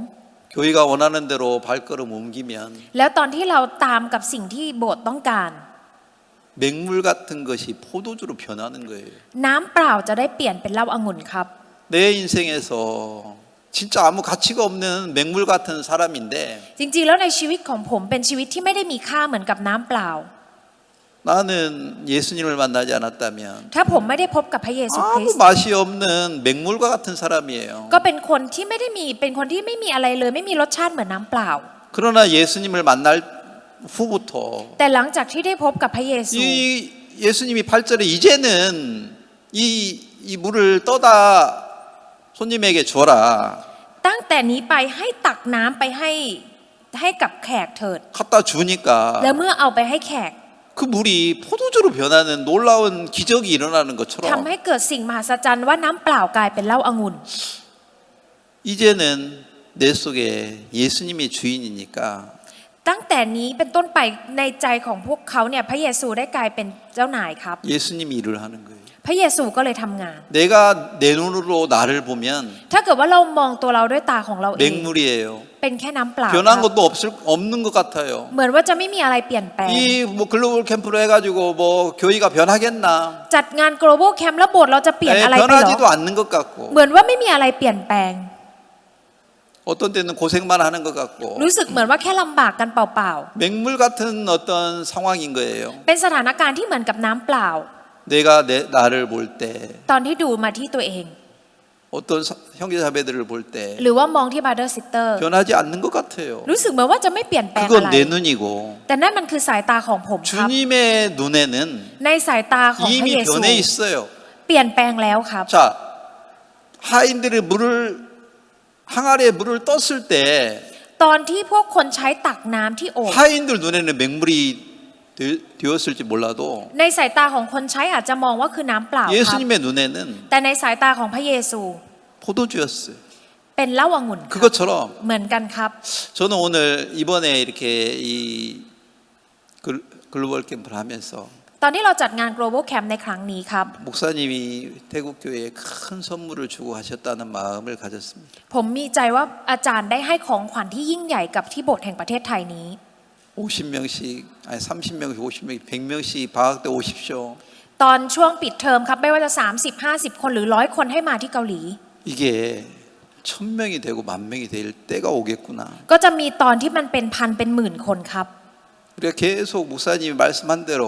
교회가 원하는 대로 발걸음 옮기면 แล้วตอนที่เราตามกับสิ่งที่โบสถ์ต้องการ 맹물 같은 것이 포도주로 변하는 거예요. น้ำเปล่าจะได้เปลี่ยนเป็นเหล้าองุ่นครับ 내 인생에서 진짜 아무 가치가 없는 맹물 같은 사람인데 จริงๆแล้วในชีวิตของผมเป็นชีวิตที่ไม่ได้มีค่าเหมือนกับน้ำเปล่า 나는 예수님을 만나지 않았다면 ถ้าผมไม่ได้พบกับพระเยซูคริส 아무 ต์ 맛이 없는 맹물과 같은 사람이에요. ก็เป็นคนที่ไม่ได้มีเป็นคนที่ไม่มีอะไรเลยไม่มีรสชาติเหมือนน้ำเปล่า 그러나 예수님을 만날 후부터 แต่หลังจากที่ได้พบกับพระเยซู 이 예수님이 8절에 이제는 이 물을 떠다 손님에게 줘라. ตั้งแต่นี้ไปให้ตักน้ำไปให้กับแขกเถิด 갖다 주니까 แล้วเมื่อเอาไปให้แขก 그 물이 포도주로 변하는 놀라운 기적이 일어나는 ทำ 것처럼 ให้เกิดสิ่งมหัศจรรย์ว่าน้ำเปล่ากลายเป็นเหล้าองุ่น 이제는 내 속에 예수님이 주인이니까 ตั้งแต่นี้เป็นต้นไปในใจของพวกเขาเนี่ยพระเยซูได้กลายเป็นเจ้านายครับ 예수님이 일을 하는 거예요. พระเยซูก็เลยทำงาน 내가 내 눈으로 나를 보면 ถ้าเกิดว่าเรามองตัวเราด้วยตาของเราเอง 맹물이에요. เป็นแค่น้ำเปล่า 변한 ครับ 것도 없는 것 같아요. เหมือนว่าจะไม่มีอะไรเปลี่ยนแปลง 이 뭐 글로벌 캠프로 해가지고 뭐 교회가 변하겠나? จัดงาน global camp แล้วโบสถ์เราจะเปลี่ยนอะไรไปหรอ 변하지도 않는 것 같고 เหมือนว่าไม่มีอะไรเปลี่ยนแปลง 어떤 때는 고생만 하는 것 같고 รู้สึกเหมือนว่าแค่ลำบากกันเปล่า 맹물 같은 어떤 상황인 거예요. ๆเป็นสถานการณ์ที่เหมือนกับน้ำเปล่า 내가 나를 볼 때 ตอนที่ดูมาที่ตัวเอง 어떤 형제자매들을 볼 때 หรือว่ามองที่ brother sister 변하지 않는 것 같아요. รู้สึกเหมือนว่าจะไม่เปลี่ยนแปลงอะไร 그건 내 눈이고 แต่นั่นมันคือสายตาของผมครับ 주님의 눈에는 ในสายตาของพระ 이미 เยซู 변해 있어요. เปลี่ยนแปลงแล้วครับ 자, 하인들이 항아리에 물을 떴을 때 ตอนที่พวกคนใช้ตักน้ำที่โอ่ง 하인들 눈에는 맹물이 되었을지 몰라도 ในสายตาของคนใช้อาจจะมองว่าคือน้ำเปล่าครับ 예수님의 눈에는 แต่ในสายตาของพระเยซู 포도주였어요. เป็นเหล้าองุ่นครับ 그것처럼 เหมือนกันครับ 저는 오늘 이번에 이렇게 이 글로벌 캠프를 하면서 ตอนที่เราจัดงาน global camp ในครั้งนี้ครับ 목사님이 태국 교회에 큰 선물을 주고 하셨다는 마음을 가졌습니다. ผมมีใจว่าอาจารย์ได้ให้ของขวัญที่ยิ่งใหญ่กับที่โบสถ์แห่งประเทศไทยนี้ 50명씩 아니 30명씩 50명씩 100명씩 방학 때 오십시오. ตอนช่วงปิดเทอมครับไม่ว่าจะ30 50 คนหรือ100 คนให้มาที่เกาหลี 이게 1000명이 되고 10,000명이 될 때가 오겠구나. ก็จะมีตอนที่มันเป็นพันเป็นหมื่นคนครับ 우리가 계속 목사님이 말씀한 대로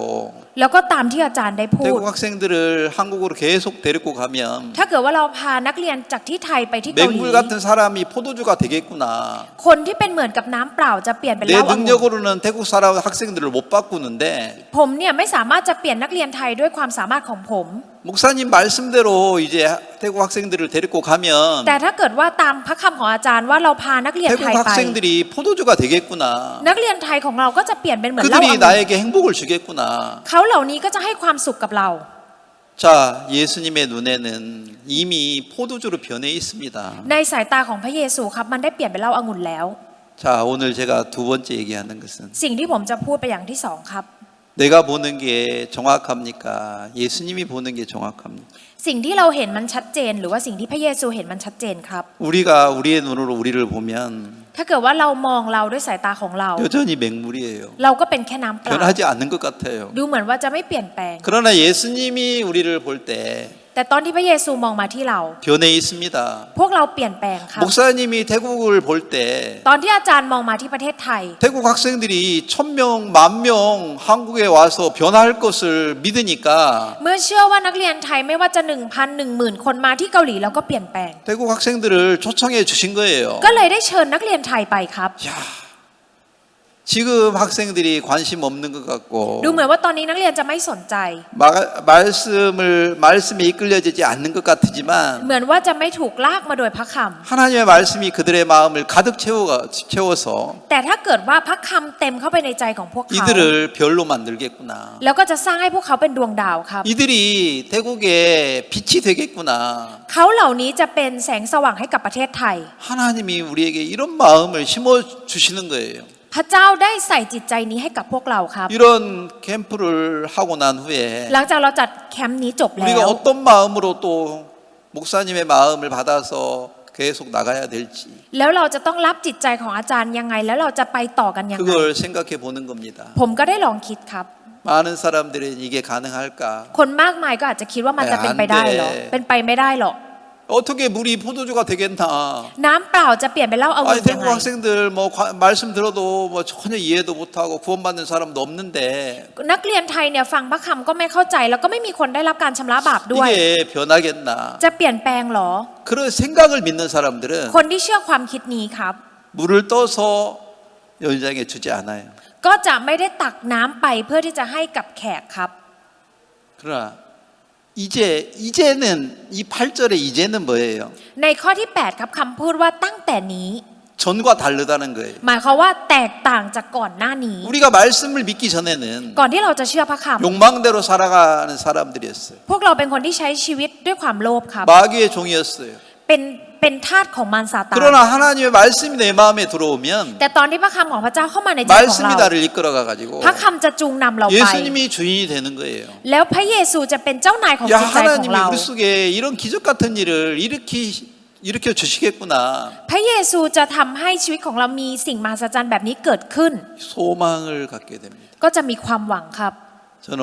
แล้วก็ตามที่อาจารย์ได้พูด 태국 학생들을 한국으로 계속 데리고 가면 ถ้าเกิดว่าเราพานักเรียนจากที่ไทยไปที่เกาหลี 맹물 같은 사람이 포도주가 되겠구나. คนที่เป็นเหมือนกับน้ำเปล่าจะเปลี่ยนเป็นเห 내 ล้าองุ่น 능력으로는 태국 사람 학생들을 못 바꾸는데 ผมเนี่ยไม่สามารถจะเปลี่ยนนักเรียนไทยด้วยความสามารถของผม 목사님 말씀대로 이제 태국 학생들을 데리고 가면 แต่ถ้าเกิดว่าตามพระคำของอาจารย์ว่าเราพานักเรียนไท 태국 ยไป 학생들이 포도주가 되겠구나. นักเรียนไทยของเราก็จะเปลี่ยนเป็นเหมือนเหล้าองุ่ 그들이 น 나에게 행복을 주겠구나. เขาเหล่านี้ก็จะให้ความสุขกับเรา 자, 예수님의 눈에는 이미 포도주로 변해 있습니다. ในสายตาของพระเยซูครับมันได้เปลี่ยนเป็นเหล้าองุ่นแล้ว 자, 오늘 제가 두 번째 얘기하는 것은 สิ่งที่ผมจะพูดไปอย่างที่สองครับ 내가 보는 게 정확합니까? 예수님이 보는 게 정확합니까? สิ่งที่เราเห็นมันชัดเจนหรือว่าสิ่งที่พระเยซูเห็นมันชัดเจนครับ 우리가 우리의 눈으로 우리를 보면 ถ้าเกิดว่าเรามองเราด้วยสายตาของเรา 여전히 맹물이에요. เราก็เป็นแค่น้ำเปล่า 변하지 않는 것 같아요. ดูเหมือนว่าจะไม่เปลี่ยนแปลง 그러나 예수님이 우리를 볼 때 แต่ตอนที่พระเยซูมองมาที่เรา 변해 있습니다. พวกเราเปลี่ยนแปลงครับ 목사님이 태국을 볼 때 ตอนที่อาจารย์มองมาที่ประเทศไทย 태국 학생들이 1000명, 10,000명 한국에 와서 변할 것을 믿으니까 เมื่อเชื่อว่านักเรียนไทยไม่ว่าจะ 1,000 10,000 คนมาที่เกาหลีแล้วก็เปลี่ยนแปลง 태국 학생들을 초청해 주신 거예요. ก็เลยได้เชิญนักเรียนไทยไปครับ 야, 지금 학생들이 관심 없는 것 같고 ดูเหมือนว่าตอนนี้นักเรียนจะไม่สนใจ 말씀에 이끌려지지 않는 것 เห 같지만 มือนว่าจะไม่ถูกลากมาโดยพระค 하나님의 말씀이 그들의 마음을 가득 채워서 ำแต่ถ้าเกิดว่าพระคำเต็มเข้าไปในใจของพวกเขา 이들을 별로 만들겠구나. แล้วก็จะสร้างให้พวกเขาเป็นดวงดาวครับ 이들이 태국에 빛이 되겠구나. เขาเหล่านี้จะเป็นแสงสว่างให้กับประเทศไทย 하나님이 우리에게 이런 마음을 심어 주시는 거예요. พระเจ้าได้ใส่จิตใจนี้ให้กับพวกเราครับ 이런 캠프를 하고 난 후에 หลังจากเราจัดแคมป์นี้จบแล้ 우리가 ว 어떤 마음으로 또 목사님의 마음을 받아서 계속 나가야 될지 แล้วเราจะต้องรับจิตใจของอาจารย์ยังไง แล้วเราจะไปต่อกันยังไง 그걸 생각해 보는 겁니다. ผมก็ได้ลองคิดครับ 많은 사람들은 이게 가능할까? คนมากมายก็อาจจะคิดว่ามันจะเป็นไปได้เหรอ เป็นไปไม่ได้หรอก 어떻게 물이 포도주가 되겠나? น้ำเปล่าจะเปลี่ยนเป็นเหล้าองุ่ 아니 นยัง 태국 ไง 학생들 뭐 말씀 들어도 뭐 전혀 이해도 못하고 구원받는 사람도 없는데 นักเรียนไทยเนี่ยฟังพระคำก็ไม่เข้าใจ แล้วก็ไม่มีคนได้รับการชำระบาปด้วย 이게 변하겠나? จะเปลี่ยนแปลงเหรอ 그런 생각을 믿는 사람들은 คนที่เชื่อความคิดนี้ครับ 물을 떠서 연장해 주지 않아요. ก็จะไม่ได้ตักน้ำไปเพื่อที่จะให้กับแขกครับ 그러나 이제는 이 8절의 이제는 뭐예요? ในข้อที่ 8 ครับคำพูดว่าตั้งแต่นี้ 전과 다르다는 거예요. หมายความว่าแตกต่างจากก่อนหน้านี้ 우리가 말씀을 믿기 전에는 ก่อนที่เราจะเชื่อพระค 욕망대로 살아가는 사람들이었어요. ำพวกเราเป็นคนที่ใช้ชีวิตด้วยความโลภครับ 마귀의 종이었어요. เป็นทาสของมารซาตาน 그러나 하나님의 말씀이 내 마음에 들어오면 แต่ตอนที่พระคำของพระเจ้าเข้ามาในใจของ 말씀이 เรา 나를 이끌어가 가지고 พระคำจะจูงนำเราไป 예수님이 주인이 되는 거예요. แล้วพระเยซูจะเป็นเจ้านายของ 야 จิตใจของ 하나님이 เรา 우리 속에 이런 기적 같은 일을 일으켜 주시겠구나. พระเยซูจะทำให้ชีวิตของเรามีสิ่งมหัศจรรย์แบบนี้เกิดขึ้น 소망을 갖게 됩니다. ก็จะมีความหวังครับ 저는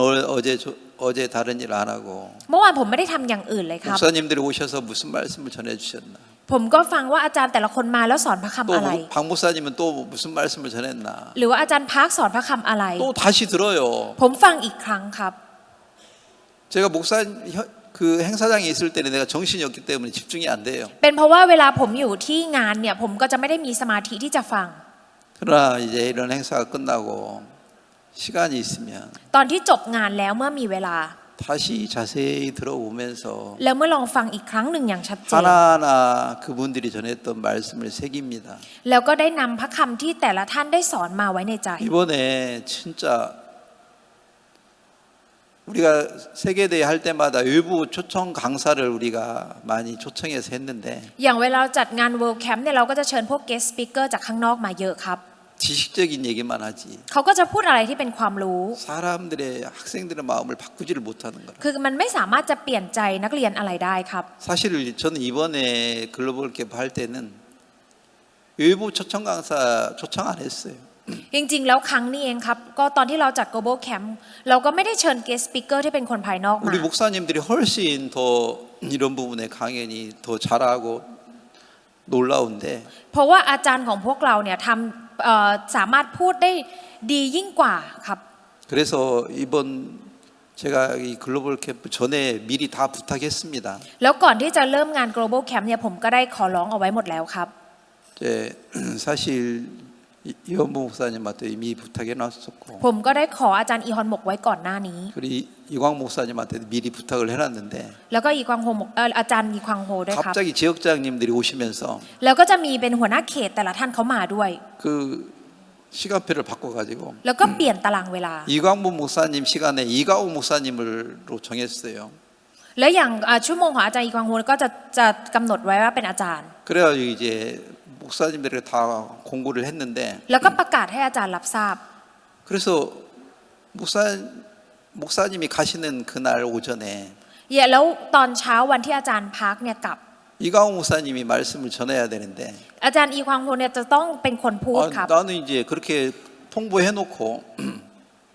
어제 다른 일 안 하고 เมื่อวานผมไม่ได้ทำอย่างอื่นเลยครับ 목사님들이 오셔서 무슨 말씀을 전해 주셨나. ผมก็ฟังว่าอาจารย์แต่ละคนมาแล้วสอนพระคำ 또 อะไร 박 목사님은 또 무슨 말씀을 전했나. หรือว่าอาจารย์พักสอนพระคำอะไร 또 다시 들어요. ผมฟังอีกครั้งครับ 제가 그 행사장에 있을 때는 내가 정신이 없기 때문에 집중이 안 돼요. เป็นเพราะว่าเวลาผมอยู่ที่งานเนี่ยผมก็จะไม่ได้มีสมาธิที่จะฟัง 그러나 이제 이런 행사가 끝나고 시간이 있으면 ตอนที่จบงานแล้วเมื่อมีเวลา 다시 자세히 들어보면서 แล้วเมื่อลองฟังอีกครั้งหนึ่งอย่างชัดเจน 하나하나 그분들이 전했던 말씀을 새깁니다. แล้วก็ได้นำพระคำที่แต่ละท่านได้สอนมาไว้ในใจ 이번에 진짜 우리가 세계대회 할 때마다 외부 초청 강사를 우리가 많이 초청해서 했는데 อย่างเวลาเราจัดงาน World Camp เนี่ยเราก็จะเชิญพวก guest speaker จากข้างนอกมาเยอะครับ 지식적인 얘기만 하지 เขาก็จะพูดอะไรที่เป็นความรู้ 사람들의 학생들의 마음을 바꾸지를 못하는 거라. คือมันไม่สามารถจะเปลี่ยนใจนักเรียนอะไรได้ครับ 사실 저는 이번에 글로벌 캠프 할 때는 외부 초청 강사 초청 안 했어요. จริงๆแล้วครั้งนี้เองครับก็ตอนที่เราจัด Global Camp เราก็ไม่ได้เชิญ guest speaker ที่เป็นคนภายนอกมา 우리 목사님들이 훨씬 더 이런 부분에 강연이 더 잘하고 놀라운데 เพราะว่าอาจารย์ของพวกเราเนี่ยสามารถพูดได้ดียิ่งกว่าครับ 그래서 이번 제가 이 글로벌 캠프 전에 미리 다 부탁했습니다. แล้วก่อนที่จะเริ่มงาน Global Camp เนี่ยผมก็ได้ขอร้องเอาไว้หมดแล้วครับ 이제 사실 이원부 목사님한테 이미 부탁해 놨었고 ผมก็ได้ขออาจารย์อีฮอนหมกไว้ก่อนหน้านี้ 그리고 이광 목사님한테 미리 부탁을 해놨는데 แล้วก็อีควางโฮอาจารย์อีควางโฮด้วยครับ 갑자기 지역장님들이 오시면서 แล้วก็จะมีเป็นหัวหน้าเขตแต่ละท่านเขามาด้วย 그 시간표를 바꿔가지고 แล้วก็เปลี่ยนตารางเวลา 이광부 목사님 시간에 이가오 목사님으로 정했어요. แล้วอย่างชั่วโมงของอาจารย์อีควางโฮก็จะกำหนดไว้ว่าเป็นอาจารย์ 그래가지고 이제 목사님들에게 다 공고를 했는데 แล้วก็ประกาศให้อาจารย์รับทราบ 그래서 목사님이 가시는 그날 오전에 แล้วตอนเช้าวันที่อาจารย์พักเนี่ยกลับ 이가오 목사님이 말씀을 전해야 되는데 อาจารย์อีควางโฮเนี่ยจะต้องเป็นคนพูดครับ 나는 이제 그렇게 통보해놓고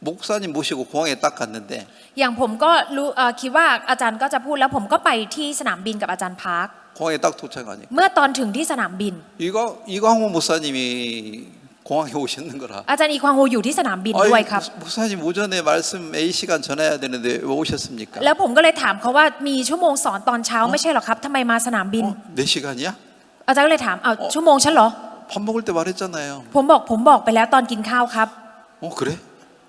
목사님 모시고 공항에 딱 갔는데 อย่างผมก็รู้คิดว่าอาจารย์ก็จะพูดแล้วผมก็ไปที่สนามบินกับอาจารย์พัก 공항에 딱 도착하니까 เมื่อตอนถึงที่สนามบิน 이광호 목사님이 공항에 오시는 거라. อาจารย์อีควางโฮอยู่ที่สนามบินด้วยครับ 목사님 오전에 말씀 A 시간 전해야 되는데 왜 오셨습니까? แล้วผมก็เลยถามเขาว่ามีชั่วโมงสอนตอนเช้าไม่ใช่หรอครับทำไมมาสนามบิน 4시간이야? อาจารย์ก็เลยถามเอาชั่วโมงฉันเหรอ 밥 먹을 때 말했잖아요. ผมบอกไปแล้วตอนกินข้าวครับ 그래?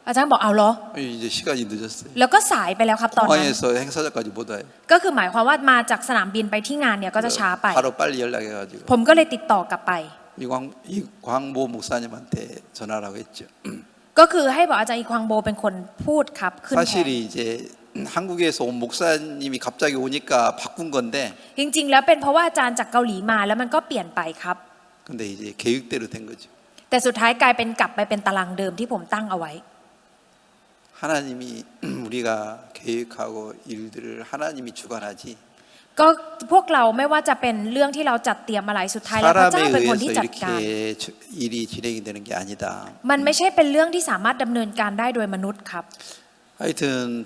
อาจารย์บอกเอาเหรอ 이제 시간이 늦었어요. แล้วก็สายไปแล้วครับตอนนั้น 공항에서 행사장까지 못 와요. ก็คือหมายความว่ามาจากสนามบินไปที่งานเนี่ยก็จะช้าไป 바로 빨리 연락해가지고 ผมก็เลยติดต่อกลับไป 이 광보 목사님한테 전화라고 했죠. ก็คือให้บอกอาจารย์อีควางโบเป็นคนพูดครับขึ้นแทน 사실이 이제 한국에서 온 목사님이 갑자기 오니까 바꾼 건데 จริงๆแล้วเป็นเพราะว่าอาจารย์จากเกาหลีมาแล้วมันก็เปลี่ยนไปครับ 근데 이제 계획대로 된 거죠. แต่สุดท้ายกลายเป็นกลับไปเป็นตารางเดิมที่ผมตั้งเอาไว้ 하나님이 우리가 계획하고 일들을 하나님이 주관하지 ก็พวกเราไม่ว่าจะเป็นเรื่องที่เราจัดเตรียมอะไรสุดท้ายแล้วพระเจ้า 사람에 เป็นคน 의해서 ที่จัดการ 이렇게 일이 진행이 되는 게 아니다. มันไม่ใช่เป็นเรื่องที่สามารถดำเนินการได้โดยมนุษย์ครับ 하여튼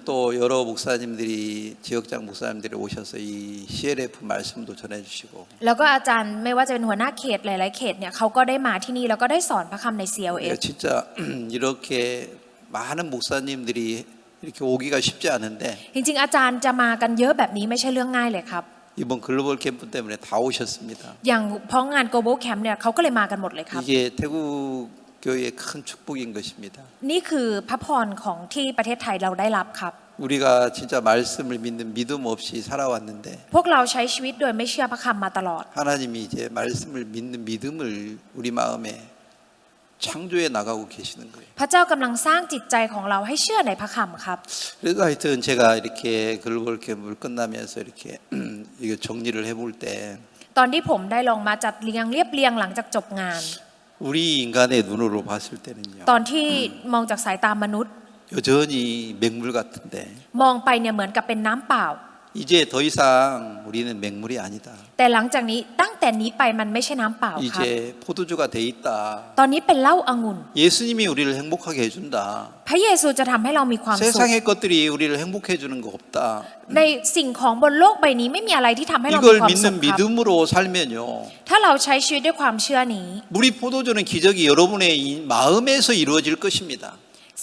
또 여러 목사님들이 지역장 목사님들이 오셔서 이 CLF 말씀도 전해주시고 แล้วก็อาจารย์ไม่ว่าจะเป็นหัวหน้าเขตหลายๆเขตเนี่ยเขาก็ได้มาที่นี่แล้วก็ได้สอนพระคำใน CLF 진짜 이렇게 많은 목사님들이 이렇게 오기가 쉽지 않은데 จริงๆอาจารย์จะมากันเยอะแบบนี้ไม่ใช่เรื่องง่ายเลยครับ 이번 글로벌 캠프 때문에 다 오셨습니다. อย่างเพราะงาน Global Camp เนี่ยเขาก็เลยมากันหมดเลยครับ 이게 태국 교회의 큰 축복인 것입니다. นี่คือพระพรของที่ประเทศไทยเราได้รับครับ 우리가 진짜 말씀을 믿는 믿음 없이 살아왔는데 พวกเราใช้ชีวิตโดยไม่เชื่อพระคำมาตลอด 하나님이 이제 말씀을 믿는 믿음을 우리 마음에 창조해 나가고 계시는 거예요. พระเจ้ากำลังสร้างจิตใจของเราให้เชื่อในพระคำครับ 그래서 하여튼 제가 이렇게 글로벌 캠프를 끝나면서 이렇게 이거 정리를 해볼 때 ตอนที่ผมได้ลองมาจัดเรียงเรียบเรียงหลังจากจบงาน 우리 인간의 눈으로 봤을 때는요. ตอนที่มองจากสายตามนุษย์ 여전히 맹물 같은데 มองไปเนี่ยเหมือนกับเป็นน้ำเปล่า 이제 더 이상 우리는 맹물이 아니다. แต่หลังจากนี้ตั้งแต่นี้ไปมันไม่ใช่น้ำเปล่าครับ 이제 포도주가 돼 있다. ตอนนี้เป็นเหล้าองุ่น 예수님이 우리를 행복하게 해준다. พระเยซูจะทำให้เรามีความสุข 세상의 것들이 우리를 행복해 주는 거 없다. ในสิ่งของบนโลกใบนี้ไม่มีอะไรที่ทำให้เรามี 이걸 ความสุข 믿는 ครับ 믿음으로 살면요. ถ้าเราใช้ชีวิตด้วยความเชื่อนี้ 물이 포도주는 기적이 여러분의 마음에서 이루어질 것입니다.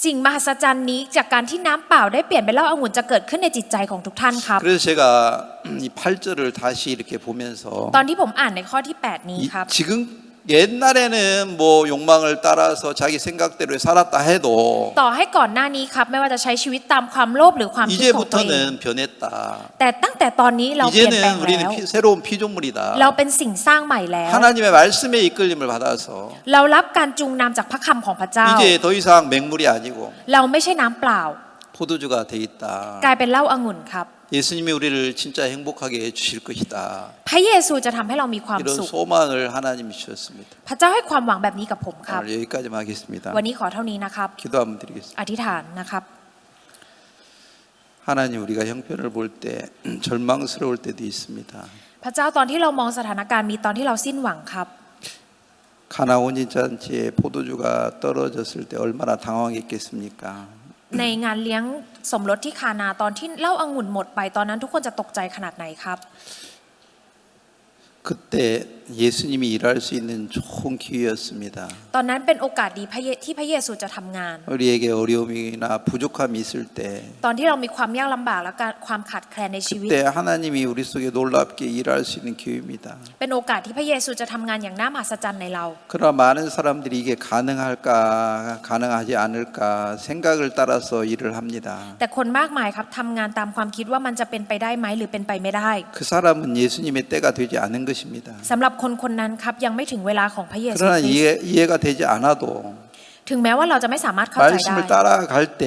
สิ่งมหัศจรรย์นี้จากการที่น้ำเปล่าได้เปลี่ยนเป็นเหล้าองุ่นจะเกิดขึ้นในจิตใจของทุกท่านครับ 그래서 제가 이 8절을 다시 이렇게 보면서 ตอนที่ผมอ่านในข้อที่ 8 นี้ครับ 지금 옛날에는 뭐 욕망을 따라서 자기 생각대로 살았다 해도 ต่อให้ก่อนหน้านี้ครับไม่ว่าจะใช้ชีวิตตามความโลภหรือความคิดของตัวเอง 이제부터는 변했다. แต่ตั้งแต่ตอนนี้เราเปลี่ยนแปลง 이제는 우리는 แล้ว 새로운 피조물이다. เราเป็นสิ่งสร้างใหม่แล้ว 하나님의 말씀에 이끌림을 받아서 เรารับการจูงนำจากพระคำของพระเจ้า 이제 더 이상 맹물이 아니고 เราไม่ใช่น้ำเปล่า 포도주가 돼 있다. กลายเป็นเหล้าองุ่นครับ 예수님이 우리를 진짜 행복하게 해 주실 것이다. พระเยซูจะทำให้เรามีความ 이런 สุข 소망을 하나님이 주셨습니다. พระเจ้าให้ความหวังแบบนี้กับผมครับ 오늘 여기까지만 하겠습니다. วันนี้ขอเท่านี้นะครับ 기도 한번 드리겠습니다. อธิษฐานนะครับ 하나님 우리가 형편을 볼 때 절망스러울 때도 있습니다. พระเจ้าตอนที่เรามองสถานการณ์มีตอนที่เราสิ้นหวังครับ 가나 혼인잔치에 포도주가 떨어졌을 때 얼마나 당황했겠습니까? ในงานเลี้ยงสมรสที่คานาตอนที่เหล้าองุ่นหมดไปตอนนั้นทุกคนจะตกใจขนาดไหนครับ 그때 예수님이 일할 수 있는 좋은 기회였습니다. ตอนนั้นเป็นโอกาสดีที่พระเยซูจะทำงาน 우리에게 어려움이나 부족함이 있을 때 ตอนที่เรามีความยากลำบากและความขาดแคลนในชีวิต 그때 하나님이 우리 속에 놀랍게 일할 수 있는 기회입니다. เป็นโอกาสที่พระเยซูจะทำงานอย่างน่ามหัศจรรย์ในเรา 그러나 많은 사람들이 이게 가능할까 가능하지 않을까 생각을 따라서 일을 합니다. แต่คนมากมายครับทำงานตามความคิดว่ามันจะเป็นไปได้ไหมหรือเป็นไปไม่ได้ 그 사람은 예수님의 때가 되지 않은 것입니다. สำหรับคนนั้นครับยังไม่ถึงเวลาของพระเยซู 그러나 คริสต์ 이해가 되지 않아도 ถึงแม้ว่าเราจะไม่สามารถเข้าใจได้ 말씀을 따라갈 때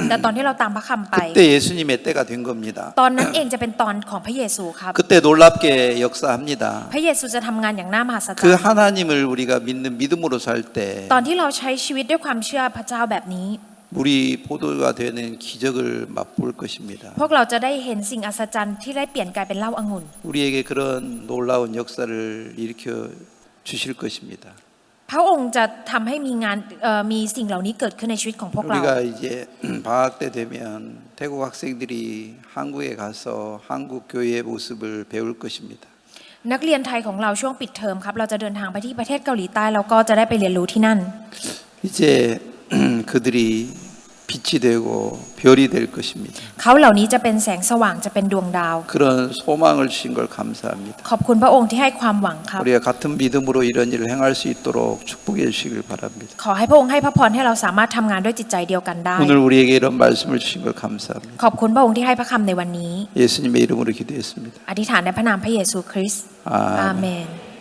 แต่ตอนที่เราตามพระคำไป 그때 예수님의 때가 된 겁니다. ตอนนั้นเองจะเป็นตอนของพระเยซูครับ 그때 놀랍게 역사합니다. พระเยซูจะทำงานอย่างน่ามหัศจร 그 รย์ 하나님을 우리가 믿는 믿음으로 살 때 ตอนที่เราใช้ชีวิตด้วยความเชื่อพระเจ้าแบบนี้ 우리 포도가 되는 기적을 맛볼 것입니다. พวกเราจะได้เห็นสิ่งอัศจรรย์ที่ได้เปลี่ยนกลายเป็นเหล้าองุ่น 우리에게 그런 놀라운 역사를 일으켜 주실 것입니다. พระองค์จะทำให้มีสิ่งเหล่านี้เกิดขึ้นในชีวิตของพวกเรา 우리가 이제 방학 때 되면 태국 학생들이 한국에 가서 한국 교회의 모습을 배울 것입니다. นักเรียนไทยของเราช่วงปิดเทอมครับเราจะเดินทางไปที่ประเทศเกาหลีใต้แล้วก็จะได้ไปเรียนรู้ที่นั่น 이제 그들이 빛이 되고 별이 될 것입니다. เขาเหล่านี้จะเป็นแสงสว่างจะเป็นดวงดาว 그런 소망을 주신 걸 감사합니다. ขอบคุณพระองค์ที่ให้ความหวังครับ 우리가 같은 믿음으로 이런 일을 행할 수 있도록 축복해 주시길 바랍니다. ขอให้พระองค์ให้พระพรให้เราสามารถทำงานด้วยจิตใจเดียวกันได้ 오늘 우리에게 이런 말씀을 주신 걸 감사합니다. ขอบคุณพระองค์ที่ให้พระคำในวันนี้ 예수님의 이름으로 기도했습니다. อธิษฐานในพระนามพระเยซูคริสต์อาเม 아멘. น